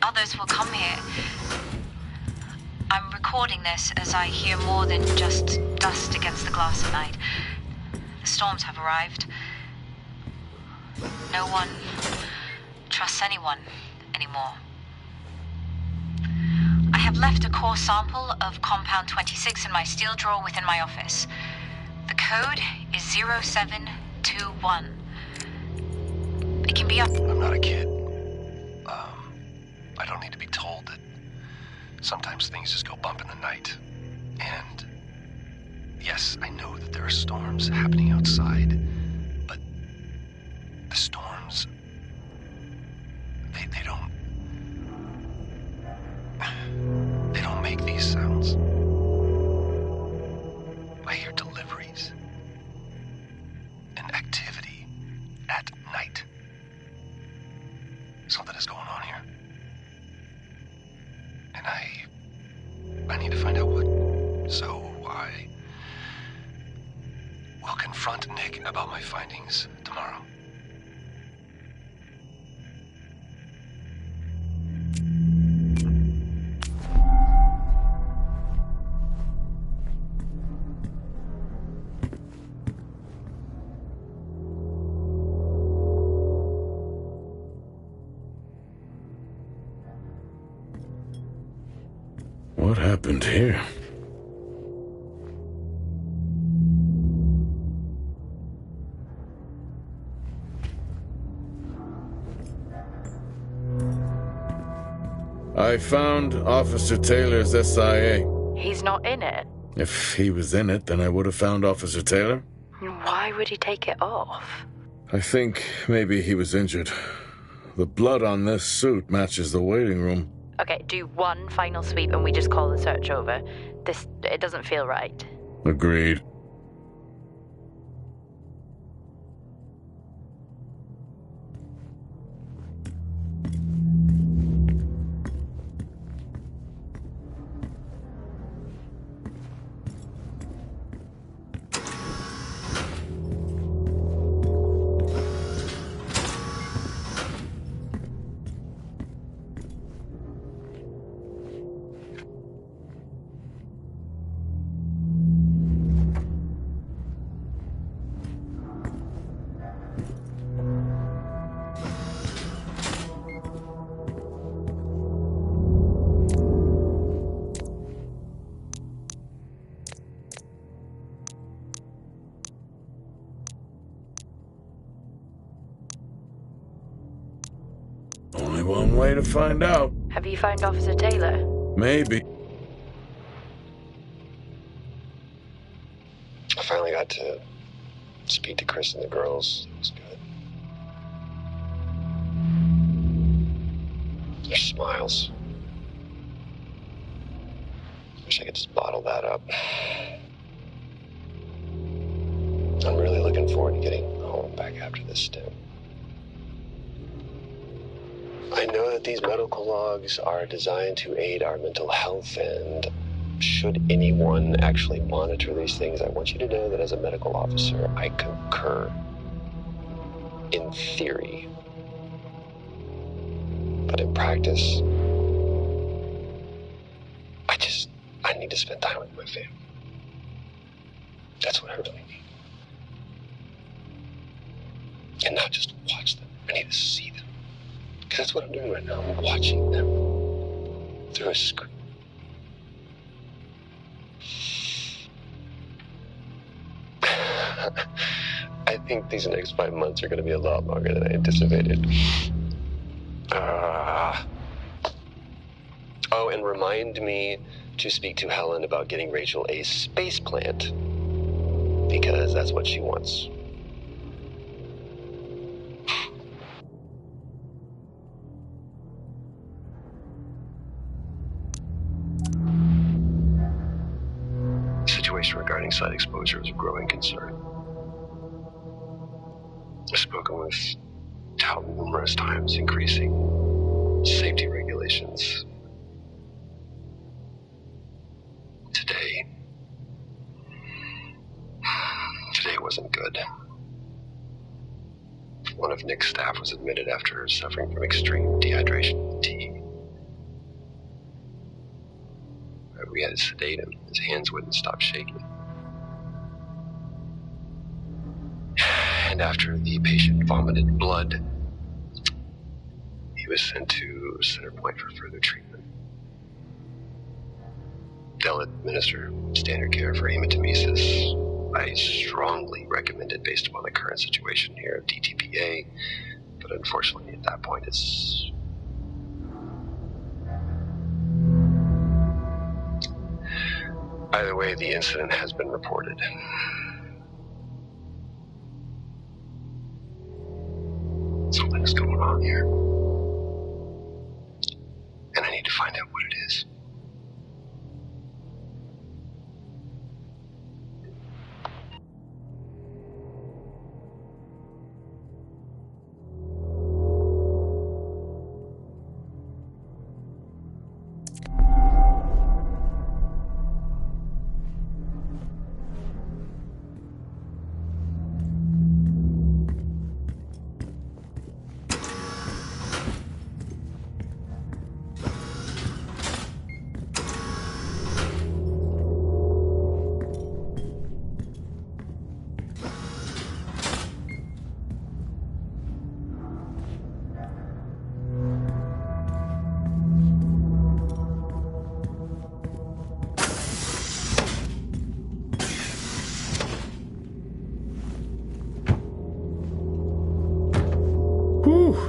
Speaker 6: Others will come here. I'm recording this as I hear more than just dust against the glass at night. The storms have arrived. No one trusts anyone anymore. I have left a core sample of compound 26 in my steel drawer within my office. The code is 0721. It can be up.
Speaker 8: I'm not a kid. I don't need to be told that sometimes things just go bump in the night. And yes, I know that there are storms happening outside, but the storms, they don't make these sounds. I hear deliveries and activity at night. Something is going on here. And I need to find out what. So I will confront Nick about my findings tomorrow.
Speaker 3: What happened here? I found Officer Taylor's SIA.
Speaker 1: He's not in it.
Speaker 3: If he was in it, then I would have found Officer Taylor.
Speaker 1: Why would he take it off?
Speaker 3: I think maybe he was injured. The blood on this suit matches the waiting room.
Speaker 1: Okay, do one final sweep and we just call the search over. It doesn't feel right.
Speaker 3: Agreed. Only one way to find out.
Speaker 1: Have you found Officer Taylor?
Speaker 3: Maybe.
Speaker 7: I finally got to speak to Chris and the girls. It was good. Their smiles. Wish I could just bottle that up. I'm really looking forward to getting home back after this stint. I know that these medical logs are designed to aid our mental health, and should anyone actually monitor these things, I want you to know that as a medical officer, I concur. In theory. But in practice, I need to spend time with my family. That's what I really need. And not just watch them, I need to see them. Because that's what I'm doing right now. I'm watching them through a screen. I think these next 5 months are going to be a lot longer than I anticipated. Oh, and remind me to speak to Helen about getting Rachel a space plant. Because that's what she wants. The situation regarding site exposure is a growing concern. I've spoken with Tout numerous times, increasing safety regulations. Today wasn't good. One of Nick's staff was admitted after suffering from extreme dehydration and fatigue. We had to sedate him. His hands wouldn't stop shaking. And after the patient vomited blood, he was sent to Center Point for further treatment. They'll administer standard care for hematemesis. I strongly recommend it based upon the current situation here of DTPA, but unfortunately at that point it's... Either way, the incident has been reported. Something's going on here. And I need to find out what it is.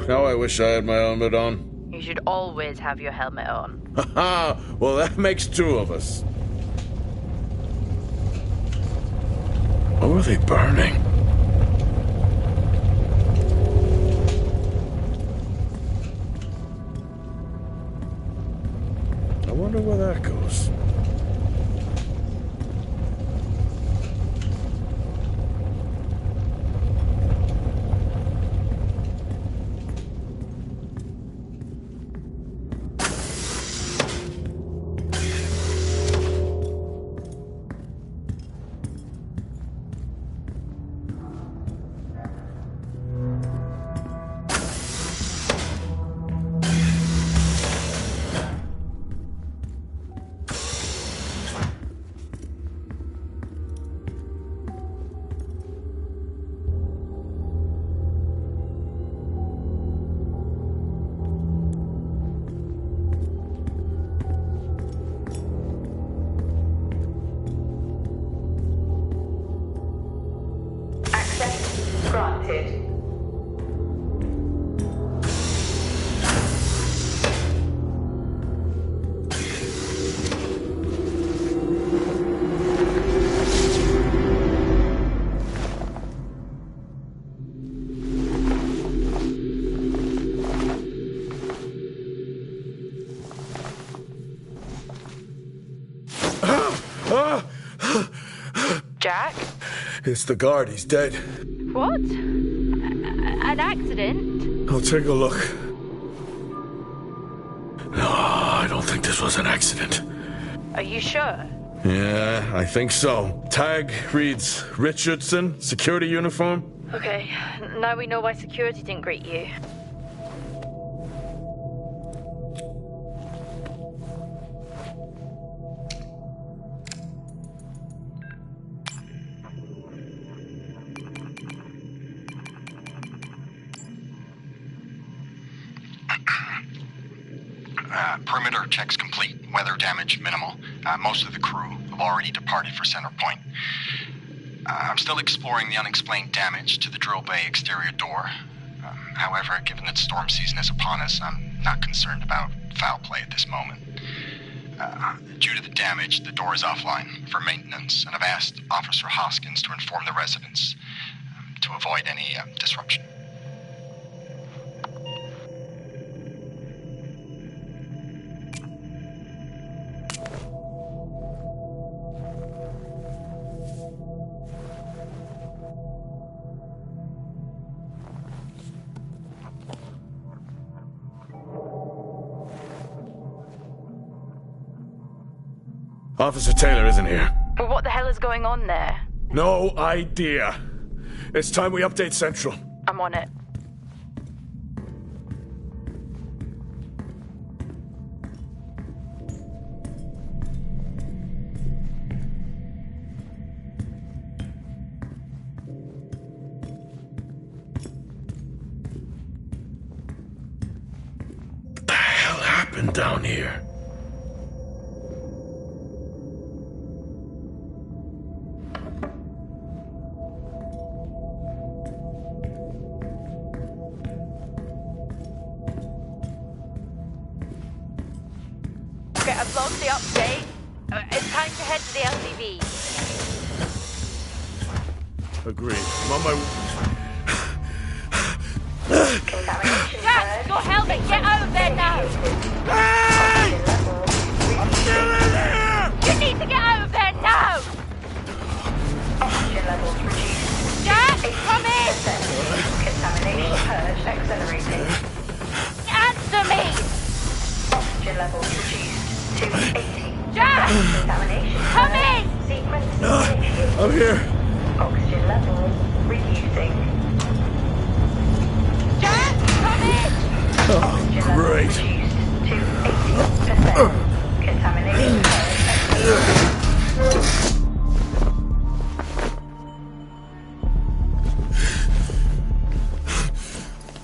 Speaker 3: Now I wish I had my helmet on.
Speaker 1: You should always have your helmet on.
Speaker 3: Haha! Well, that makes two of us. What were they burning? I wonder where that goes.
Speaker 4: Granted.
Speaker 1: Jack?
Speaker 3: It's the guard. He's dead.
Speaker 1: What? An accident?
Speaker 3: I'll take a look. No, I don't think this was an accident.
Speaker 1: Are you sure?
Speaker 3: Yeah, I think so. Tag reads Richardson, security uniform.
Speaker 1: Okay, now we know why security didn't greet you.
Speaker 9: Perimeter checks complete. Weather damage minimal. Most of the crew have already departed for Center Point. I'm still exploring the unexplained damage to the drill bay exterior door. However, given that storm season is upon us, I'm not concerned about foul play at this moment. Due to the damage, the door is offline for maintenance, and I've asked Officer Hoskins to inform the residents to avoid any disruption.
Speaker 3: Officer Taylor isn't here.
Speaker 1: But what the hell is going on there?
Speaker 3: No idea. It's time we update Central.
Speaker 1: I'm on it.
Speaker 2: happened down here?
Speaker 10: Okay, I've lost the update. It's time to head to the LCV.
Speaker 2: Agreed. I'm on my...
Speaker 10: Jack, your helmet! Get out of there now!
Speaker 2: Hey! I'm still in here!
Speaker 10: You need to get out of there now!
Speaker 4: Oxygen levels reduced.
Speaker 10: Jack, come in!
Speaker 4: Contamination purge accelerating.
Speaker 10: Answer me!
Speaker 4: Oxygen levels reduced to 80.
Speaker 10: Jack!
Speaker 4: Contamination
Speaker 10: Come
Speaker 4: purge.
Speaker 10: in!
Speaker 4: Sequence initiated.
Speaker 3: I'm here.
Speaker 4: Oxygen levels reducing.
Speaker 10: Jack, come in!
Speaker 4: Oxygen levels
Speaker 2: great.
Speaker 4: reduced to 80%. Contamination purge accelerating.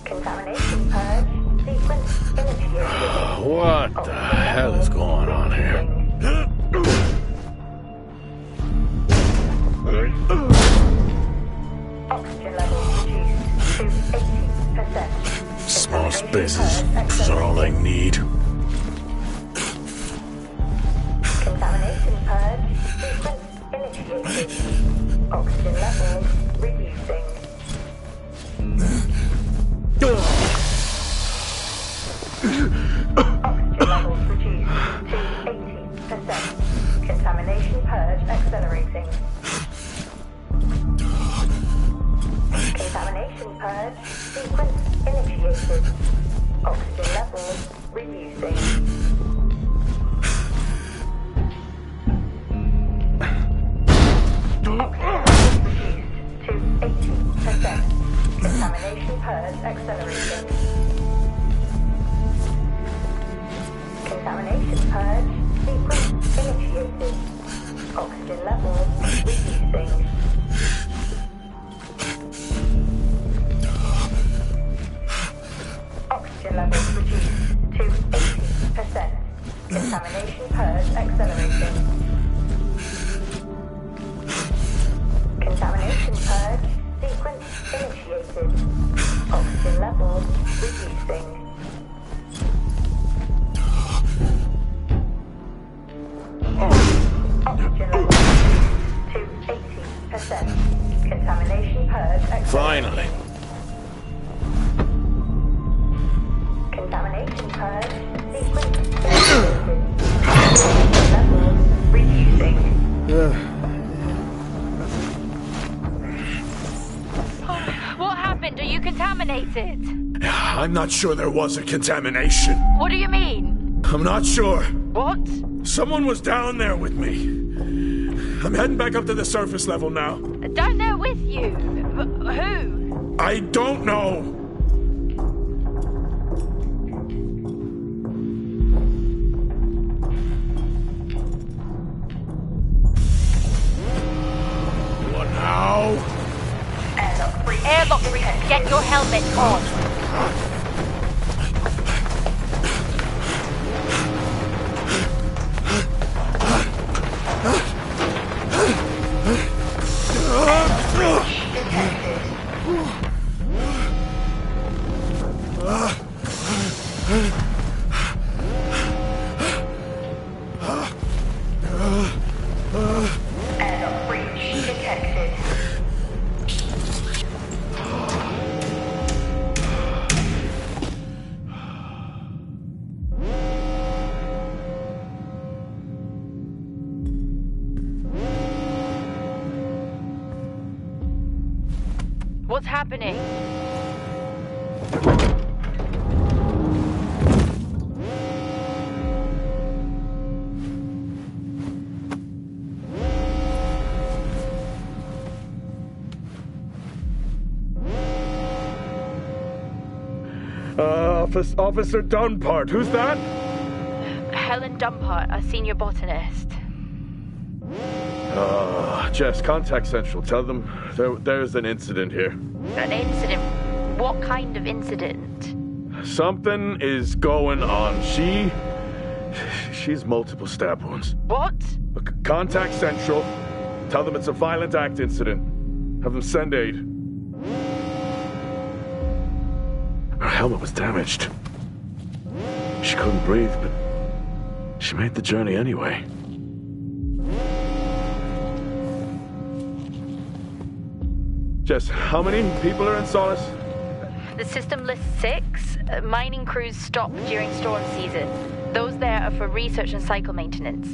Speaker 4: Contamination purge. Sequence initiated.
Speaker 2: What the hell is going on here?
Speaker 4: Oxygen levels reduced to 80%.
Speaker 2: Small spaces. This is all I need.
Speaker 4: Contamination purge. Sequence initiated. Oxygen levels reducing. Oxygen levels reduced to 80%. Contamination purge accelerating. Contamination purge. Sequence initiated. Oxygen levels reducing. Oxygen levels reduced to 80%. Contamination purge accelerating. Contamination purge. Sequence initiated. Oxygen levels reducing. Oxygen levels reduced to 80%. Contamination purge accelerating. Contamination purge. Sequence initiated. Oxygen levels reducing. Oxygen levels reduced to 80%. Contamination purge accelerating.
Speaker 2: Finally.
Speaker 4: Contamination purge. Sequence initiated. Oxygen levels reducing.
Speaker 10: What happened? Are you contaminated?
Speaker 2: I'm not sure there was a contamination.
Speaker 10: What do you mean?
Speaker 2: I'm not sure.
Speaker 10: What?
Speaker 2: Someone was down there with me. I'm heading back up to the surface level now.
Speaker 10: Down there with you? Who?
Speaker 2: I don't know. What now?
Speaker 4: Airlock breach.
Speaker 10: Airlock breach. Get your helmet on.
Speaker 4: Airlock breach detected.
Speaker 10: What's happening?
Speaker 3: Officer Dunpart, who's that?
Speaker 10: Helen Dumpart, a senior botanist.
Speaker 3: Jess, contact Central. Tell them there's an incident here.
Speaker 10: An incident? What kind of incident?
Speaker 3: Something is going on. She's multiple stab wounds.
Speaker 10: What?
Speaker 3: Look, contact Central. Tell them it's a violent act incident. Have them send aid. Her helmet was damaged. She couldn't breathe, but she made the journey anyway. Jess, how many people are in Solis?
Speaker 10: The system lists 6. Mining crews stop during storm season. Those there are for research and cycle maintenance.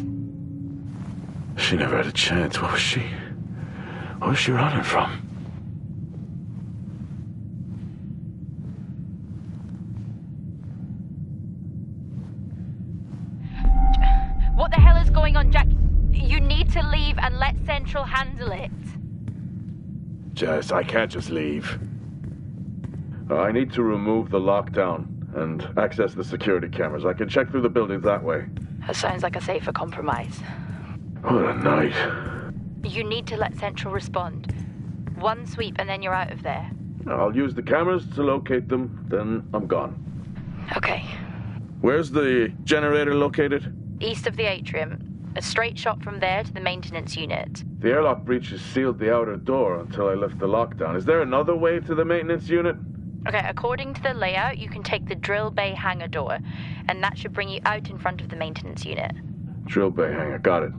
Speaker 3: She never had a chance. What was she running from?
Speaker 10: What the hell is going on, Jack? You need to leave and let Central handle it.
Speaker 3: Jess, I can't just leave. I need to remove the lockdown and access the security cameras. I can check through the buildings that way.
Speaker 10: That sounds like a safer compromise.
Speaker 3: What a night.
Speaker 10: You need to let Central respond. One sweep and then you're out of there.
Speaker 3: I'll use the cameras to locate them, then I'm gone.
Speaker 10: Okay.
Speaker 3: Where's the generator located?
Speaker 10: East of the atrium. A straight shot from there to the maintenance unit.
Speaker 3: The airlock breaches sealed the outer door until I left the lockdown. Is there another way to the maintenance unit?
Speaker 10: Okay, according to the layout, you can take the drill bay hangar door, and that should bring you out in front of the maintenance unit.
Speaker 3: Drill bay hangar, got it.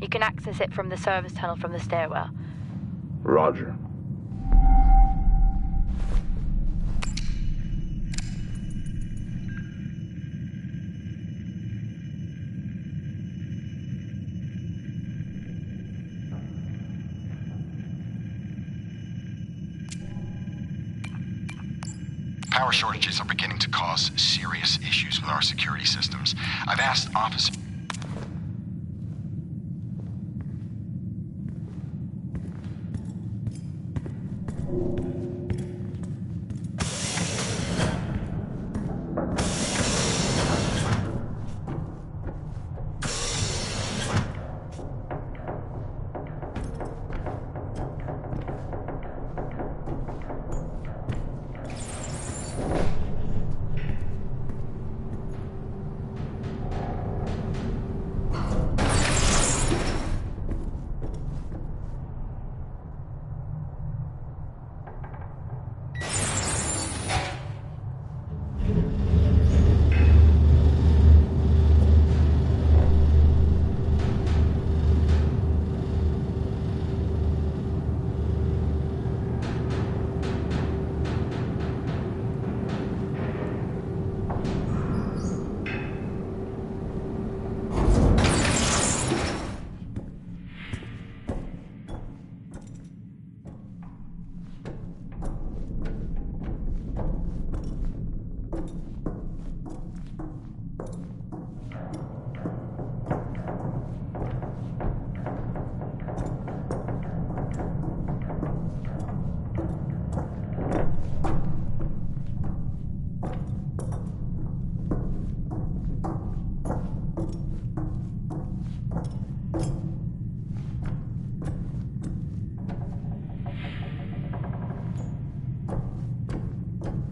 Speaker 10: You can access it from the service tunnel from the stairwell.
Speaker 3: Roger.
Speaker 9: Power shortages are beginning to cause serious issues with our security systems. I've asked officers...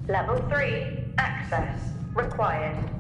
Speaker 4: Level 3, access required.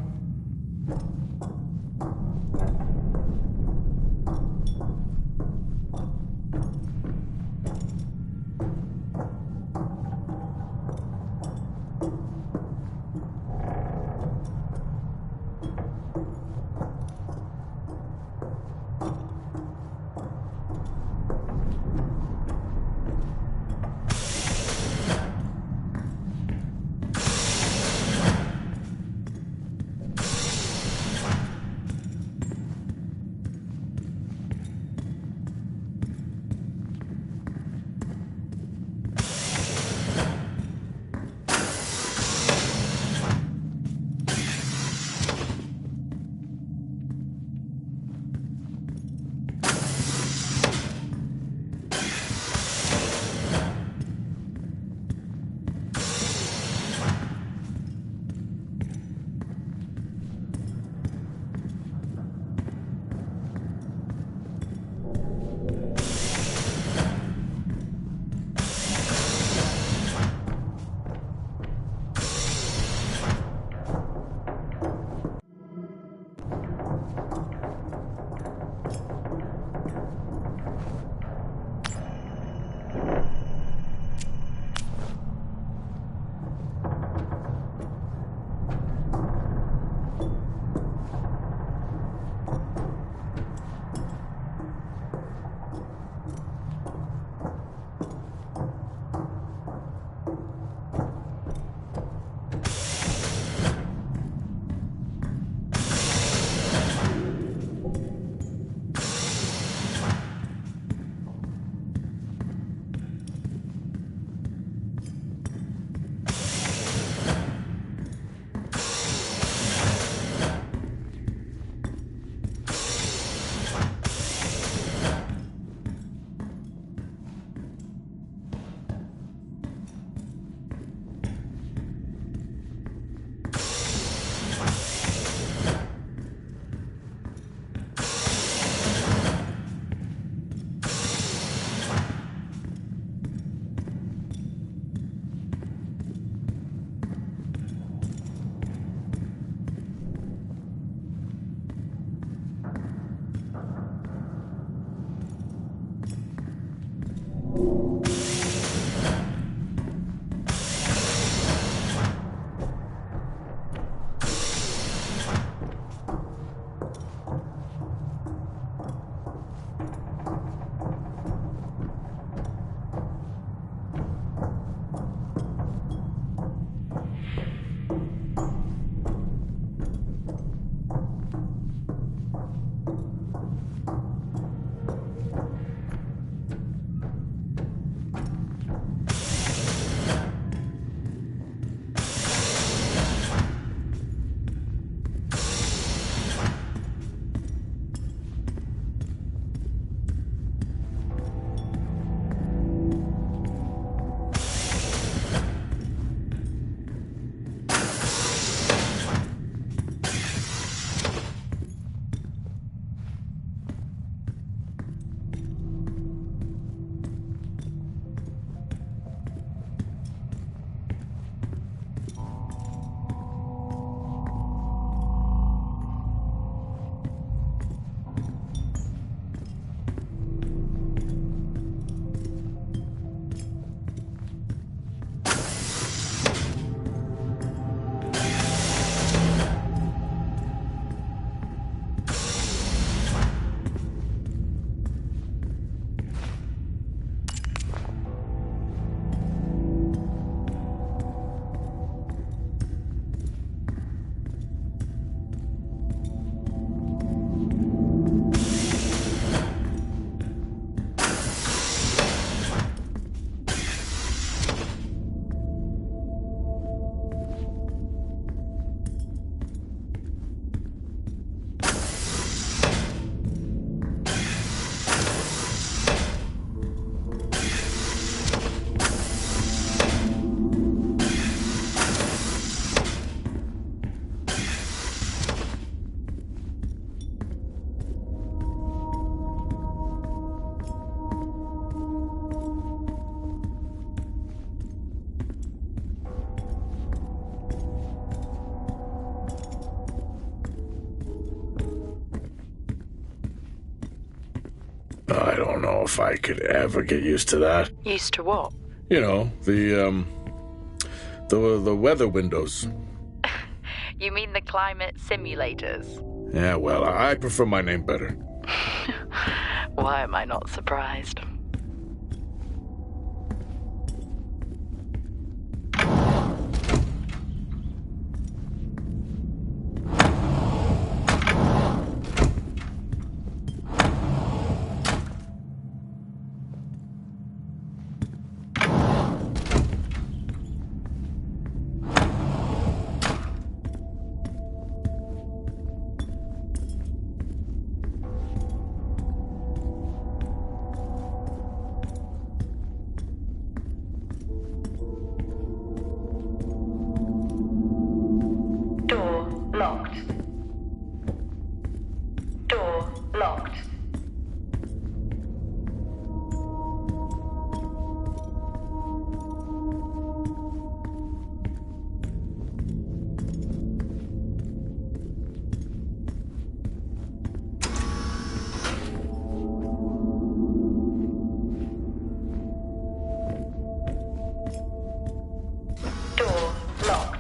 Speaker 2: I don't know if I could ever get used to that.
Speaker 10: Used to what?
Speaker 2: You know, the weather windows.
Speaker 10: You mean the climate simulators?
Speaker 2: Yeah, well, I prefer my name better.
Speaker 10: Why am I not surprised?
Speaker 4: Door locked. Door locked. Door locked.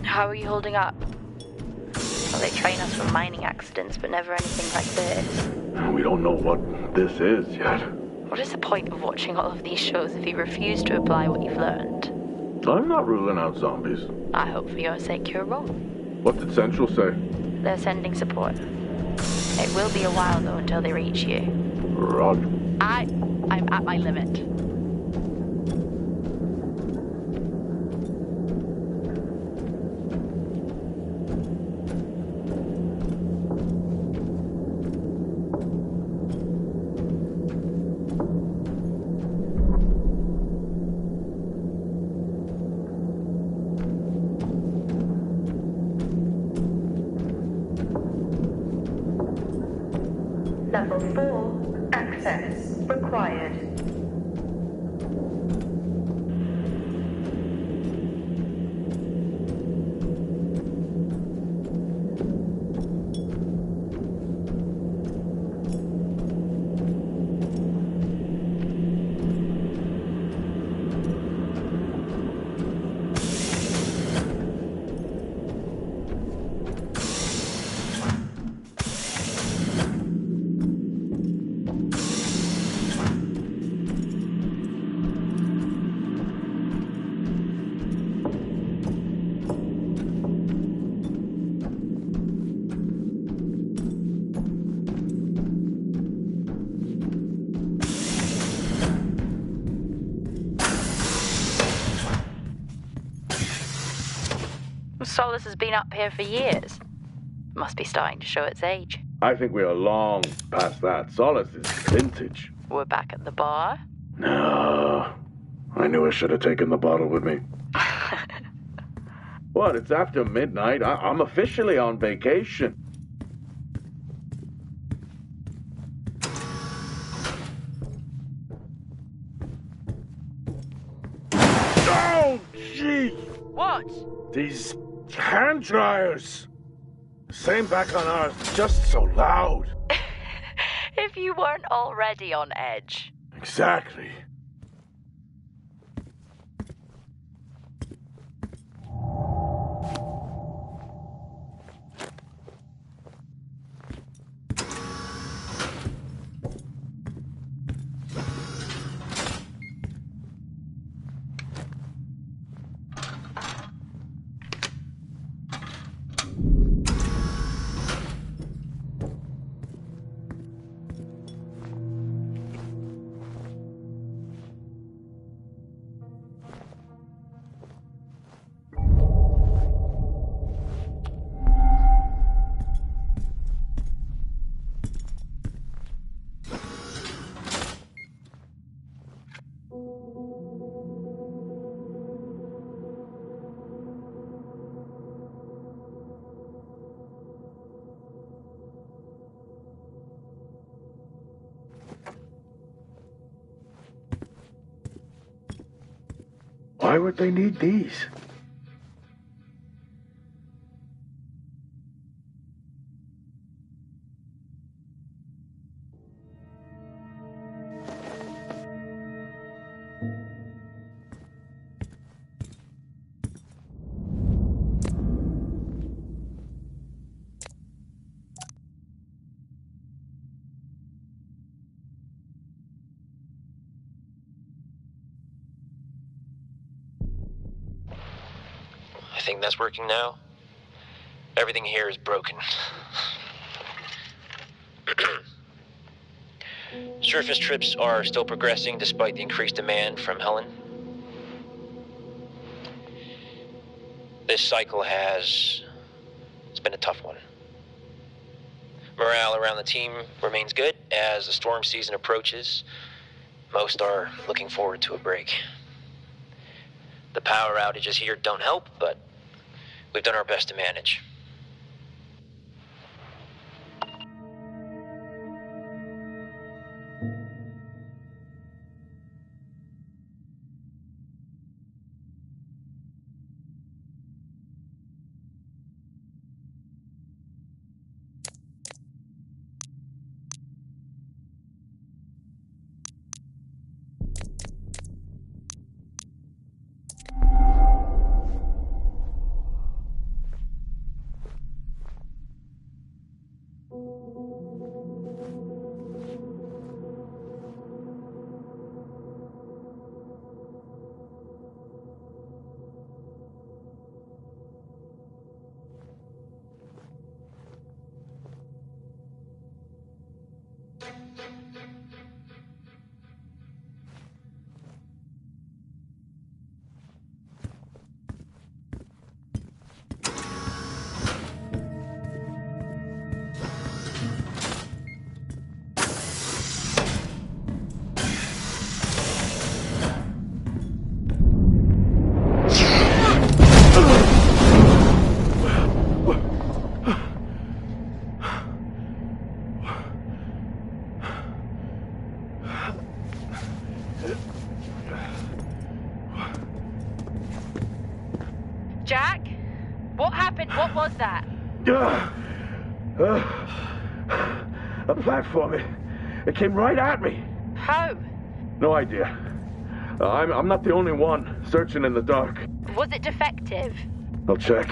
Speaker 10: How are you holding up? Well, they train us for mining accidents, but never anything like this.
Speaker 2: We don't know what this is yet.
Speaker 10: What is the point of watching all of these shows if you refuse to apply what you've learned?
Speaker 2: I'm not ruling out zombies.
Speaker 10: I hope for your sake you're wrong.
Speaker 2: What did Central say?
Speaker 10: They're sending support. It will be a while, though, until they reach you.
Speaker 2: Roger.
Speaker 10: I'm at my limit.
Speaker 4: Level 4. Access required.
Speaker 10: Solis has been up here for years. Must be starting to show its age.
Speaker 3: I think we are long past that. Solis is vintage.
Speaker 10: We're back at the bar?
Speaker 3: No. I knew I should have taken the bottle with me. What? It's after midnight. I'm officially on vacation. Oh, gee!
Speaker 10: What?
Speaker 3: These hand dryers. Same back on ours, just so loud.
Speaker 10: If you weren't already on edge.
Speaker 3: Exactly. Why would they need these?
Speaker 5: I think that's working now. Everything here is broken. Surface trips are still progressing despite the increased demand from Helen. This cycle it's been a tough one. Morale around the team remains good as the storm season approaches. Most are looking forward to a break. The power outages here don't help, but we've done our best to manage.
Speaker 10: Jack? What happened? What was that?
Speaker 3: A platform. It came right at me.
Speaker 10: How?
Speaker 3: No idea. I'm not the only one searching in the dark.
Speaker 10: Was it defective?
Speaker 3: I'll check.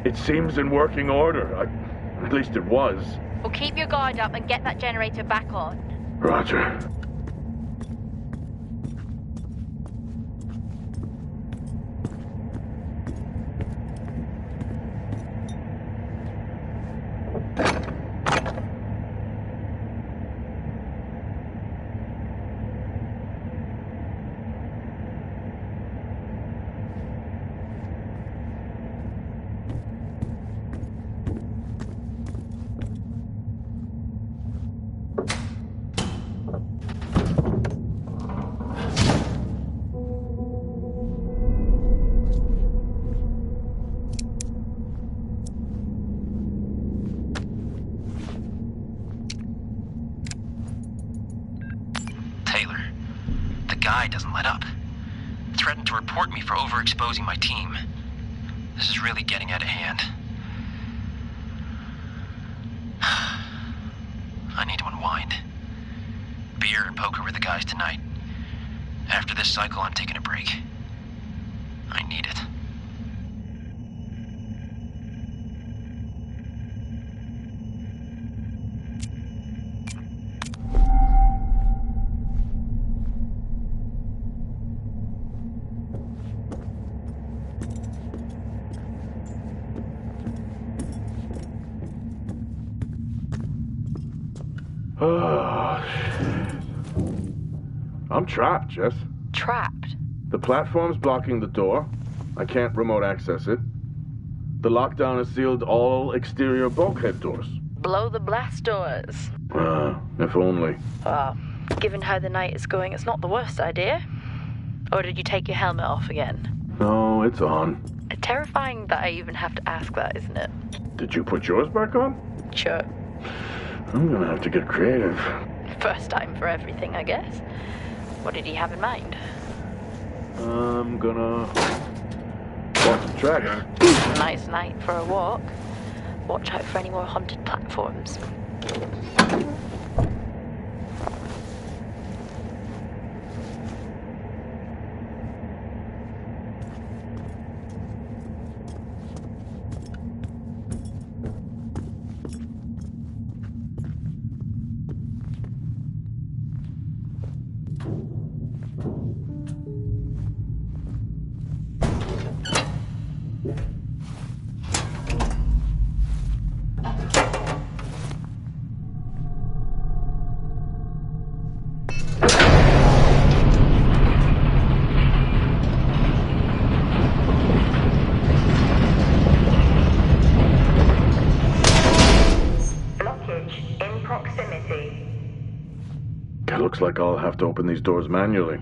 Speaker 3: It seems in working order. At least it was.
Speaker 10: Well, keep your guard up and get that generator back on.
Speaker 3: Roger.
Speaker 5: guy doesn't let up. Threatened to report me for overexposing my team. This is really getting out of hand. I need to unwind. Beer and poker with the guys tonight. After this cycle, I'm taking a break. I need it.
Speaker 3: I'm trapped, Jess.
Speaker 10: Trapped?
Speaker 3: The platform's blocking the door. I can't remote access it. The lockdown has sealed all exterior bulkhead doors.
Speaker 10: Blow the blast doors.
Speaker 3: If only.
Speaker 10: Well, given how the night is going, it's not the worst idea. Or did you take your helmet off again?
Speaker 3: No, it's on.
Speaker 10: Terrifying that I even have to ask that, isn't it?
Speaker 3: Did you put yours back on?
Speaker 10: Sure.
Speaker 3: I'm gonna have to get creative.
Speaker 10: First time for everything, I guess. What did he have in mind?
Speaker 3: I'm gonna walk the track.
Speaker 10: Nice night for a walk. Watch out for any more haunted platforms.
Speaker 3: Looks like I'll have to open these doors manually.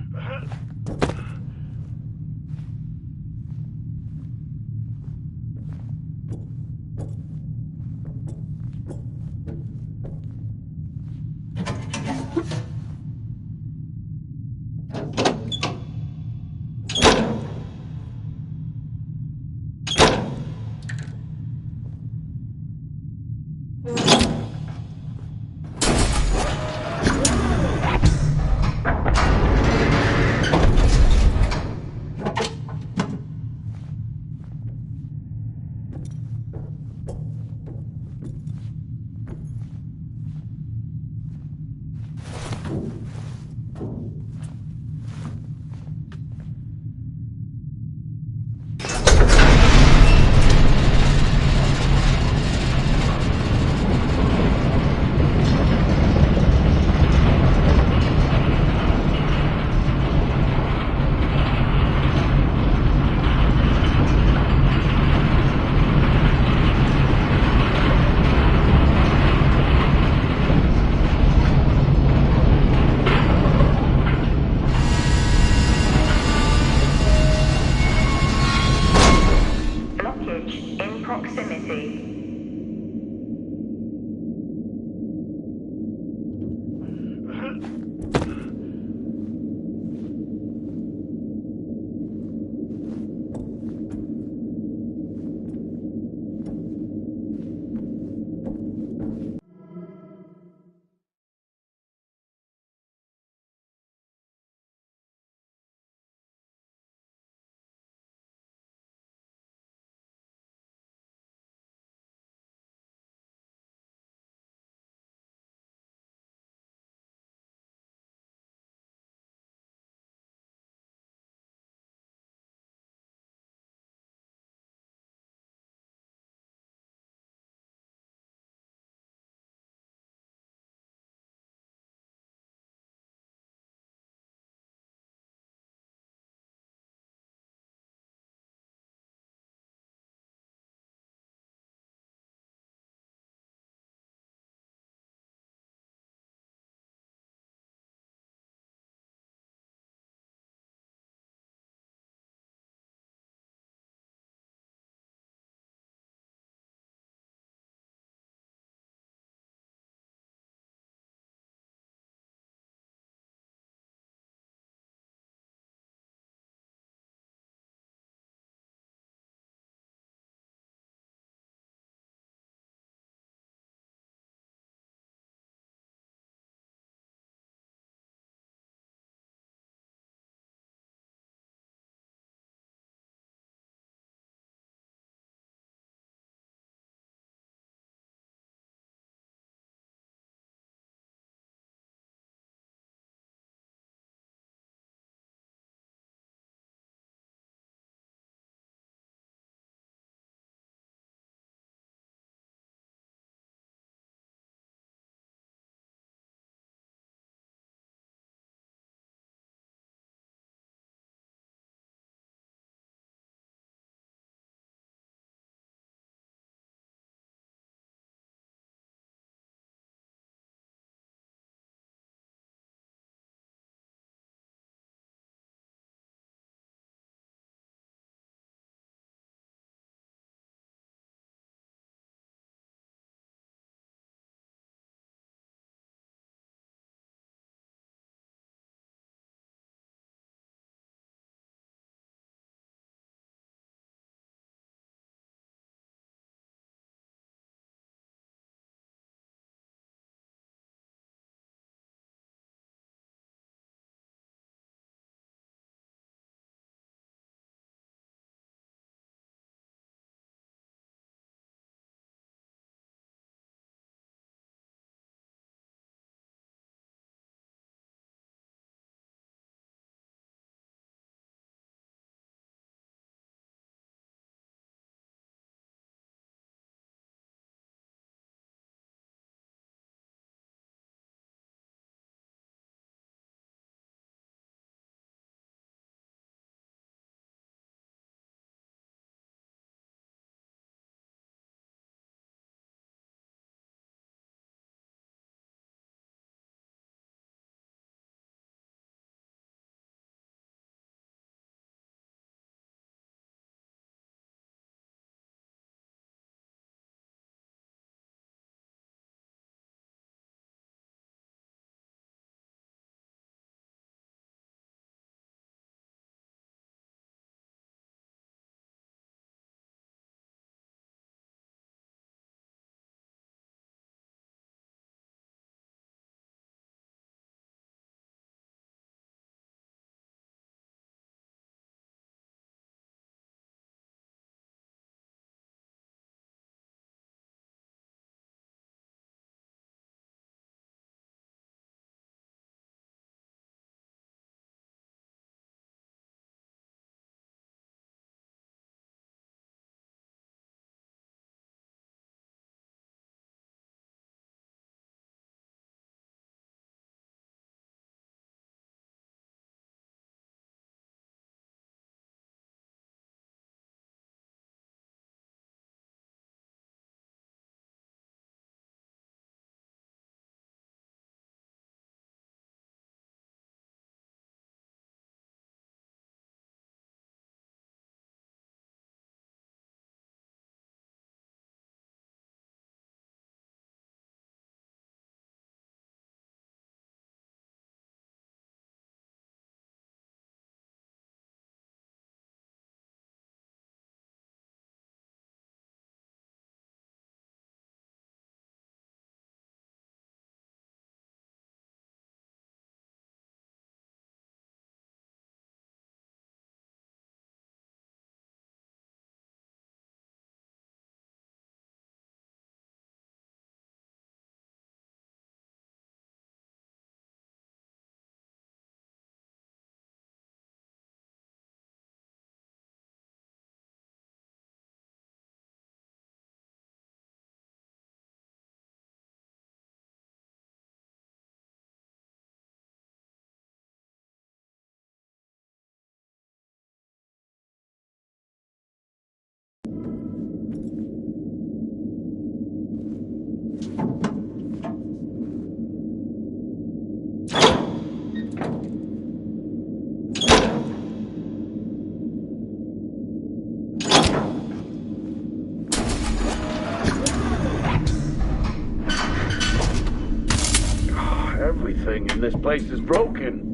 Speaker 3: This place is broken.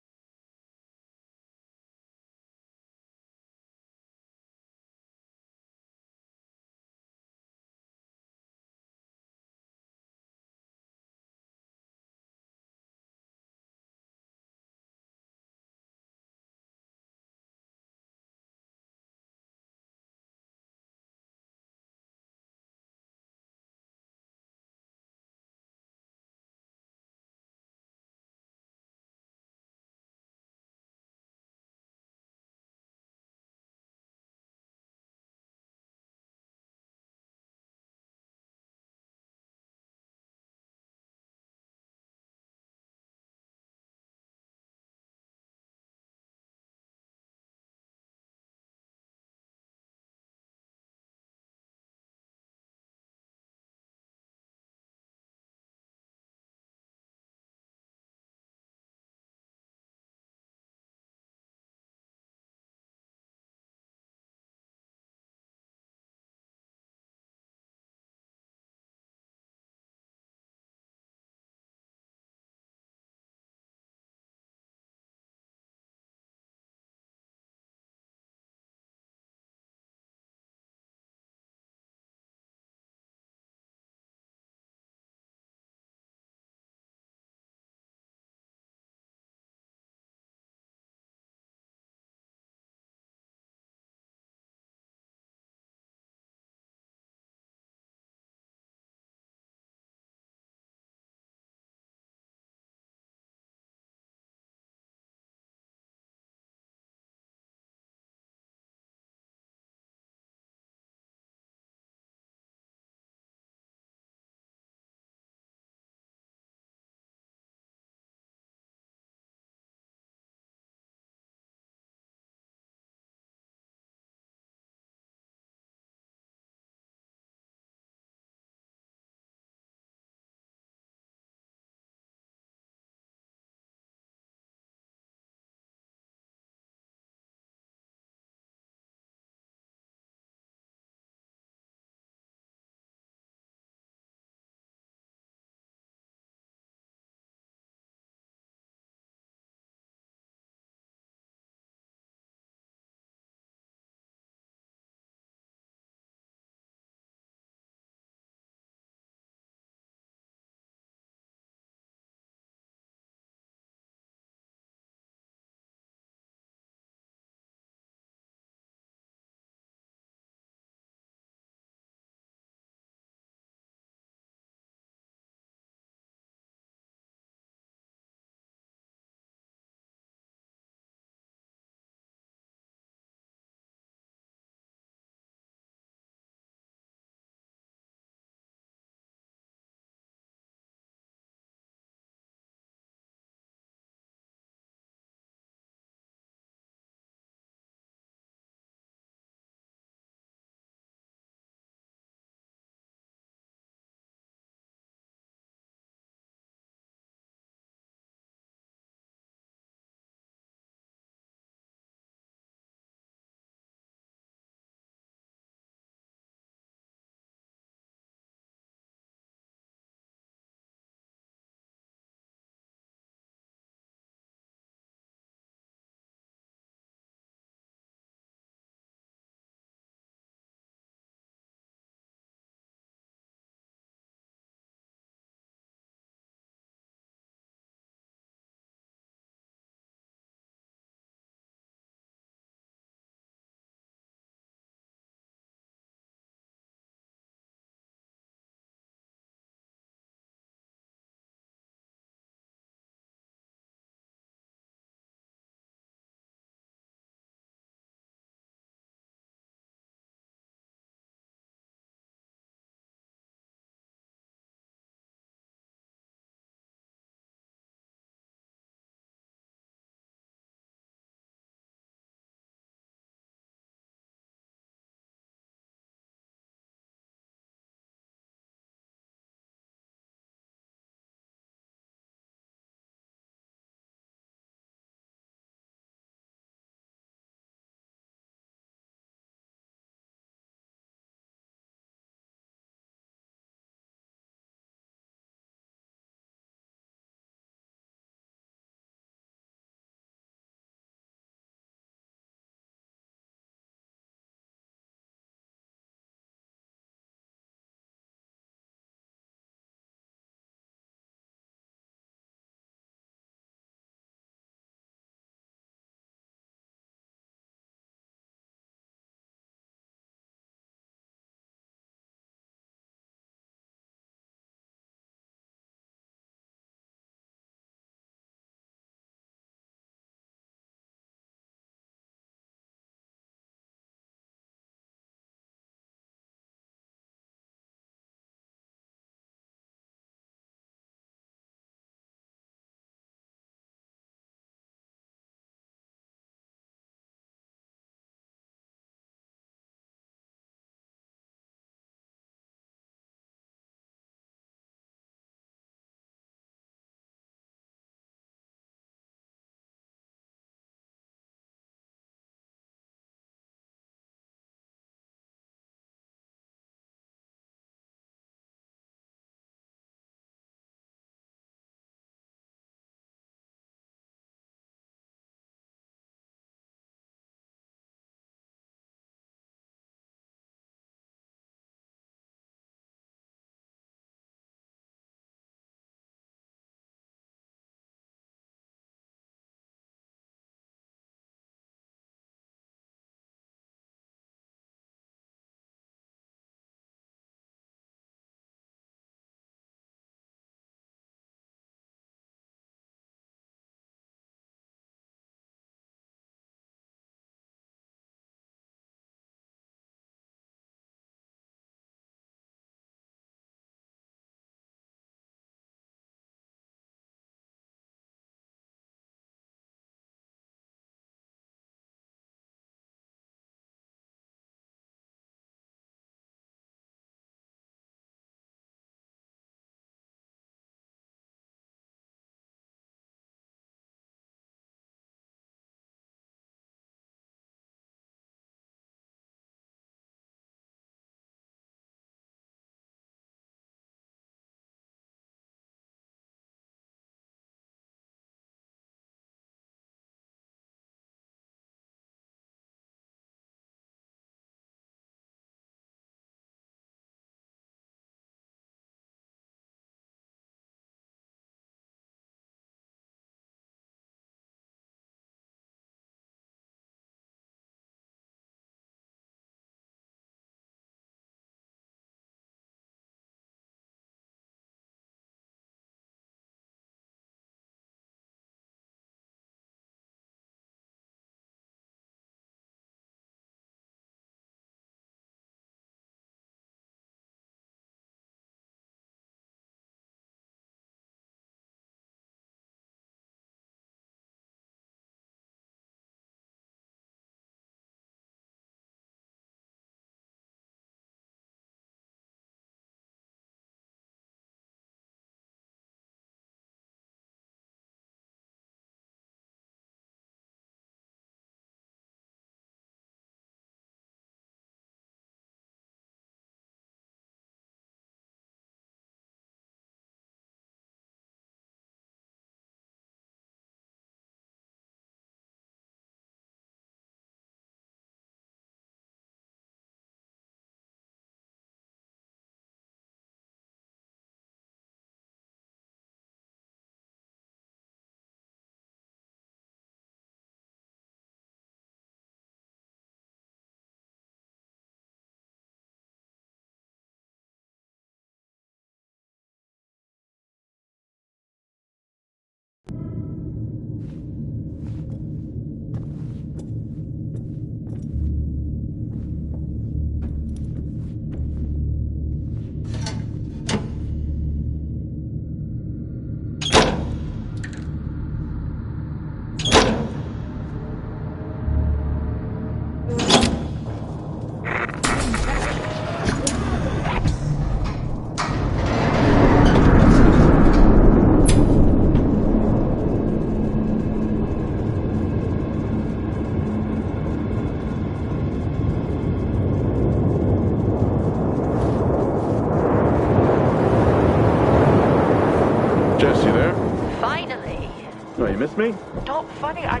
Speaker 3: Jess, you there?
Speaker 10: Finally.
Speaker 3: Oh, you missed me?
Speaker 10: Not funny. I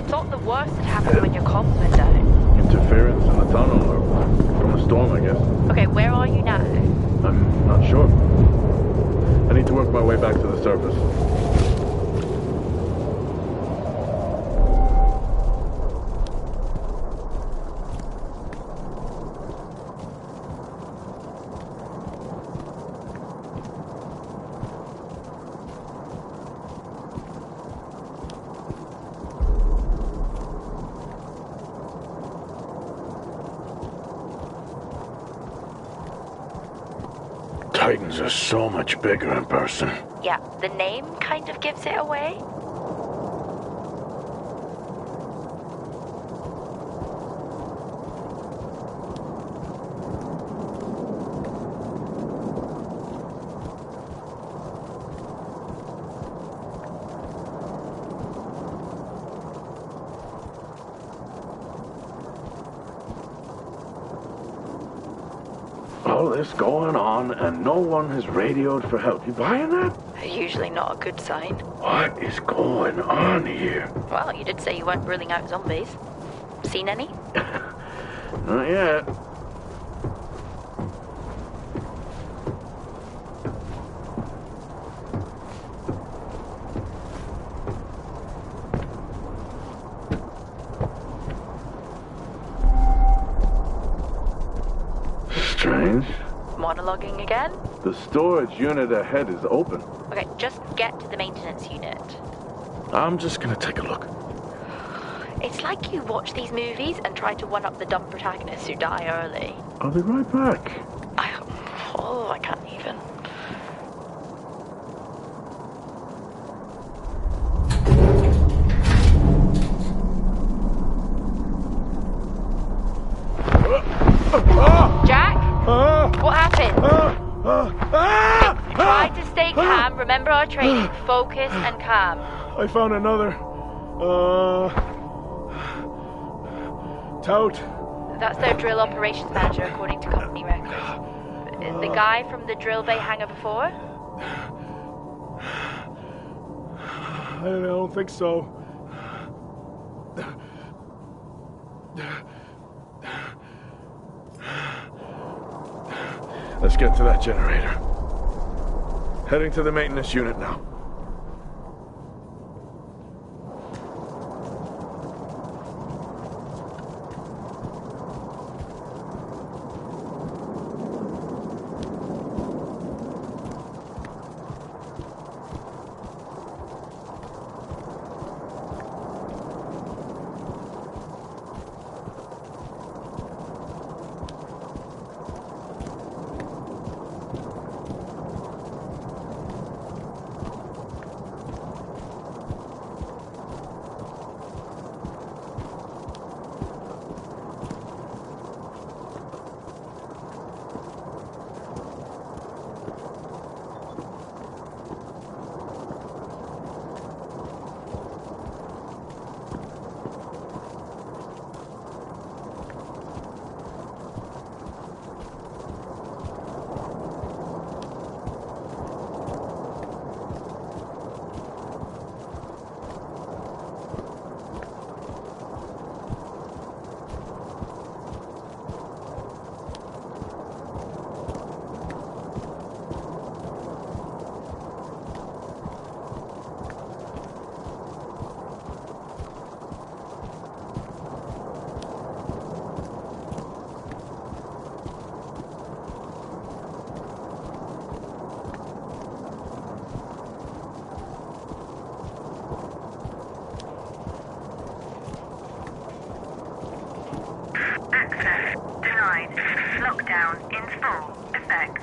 Speaker 10: thought the worst had happened when your comms went down.
Speaker 3: Interference in the tunnel, or from a storm, I guess.
Speaker 10: Okay, where are you now?
Speaker 3: I'm not sure. I need to work my way back to the surface. Titans are so much bigger in person.
Speaker 10: Yeah, the name kind of gives it away.
Speaker 3: All this going on, and no one has radioed for help. You buying that?
Speaker 10: Usually not a good sign.
Speaker 3: What is going on here?
Speaker 10: Well, you did say you weren't ruling out zombies. Seen any?
Speaker 3: Not yet. Strange.
Speaker 10: Monologuing again?
Speaker 3: The storage unit ahead is open.
Speaker 10: Okay, just get to the maintenance unit.
Speaker 3: I'm just gonna take a look.
Speaker 10: It's like you watch these movies and try to one-up the dumb protagonists who die early.
Speaker 3: I'll be right back.
Speaker 10: I can't even. Jack? What happened? Try to stay calm. Remember our training. Focus and calm.
Speaker 3: I found another. Tout.
Speaker 10: That's their drill operations manager, according to company records. The guy from the drill bay hangar before?
Speaker 3: I don't think so. Let's get to that generator. Heading to the maintenance unit now.
Speaker 4: Access denied. Lockdown in full effect.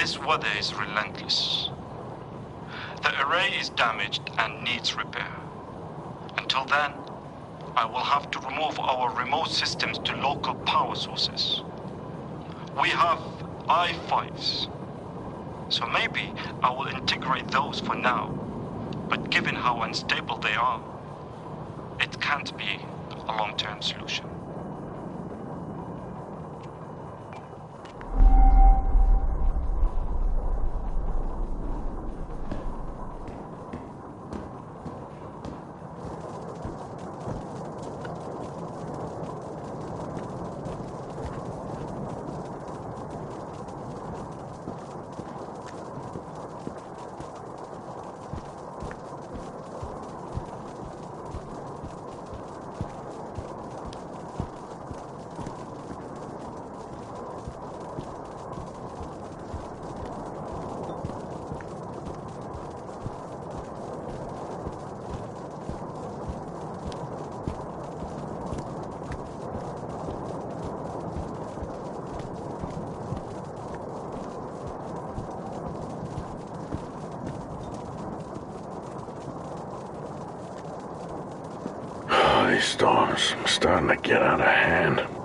Speaker 11: This weather is relentless. The array is damaged and needs repair. Until then, I will have to remove our remote systems to local power sources. We have I-5s, so maybe I will integrate those for now. But given how unstable they are, it can't be a long-term solution.
Speaker 2: These storms are starting to get out of hand.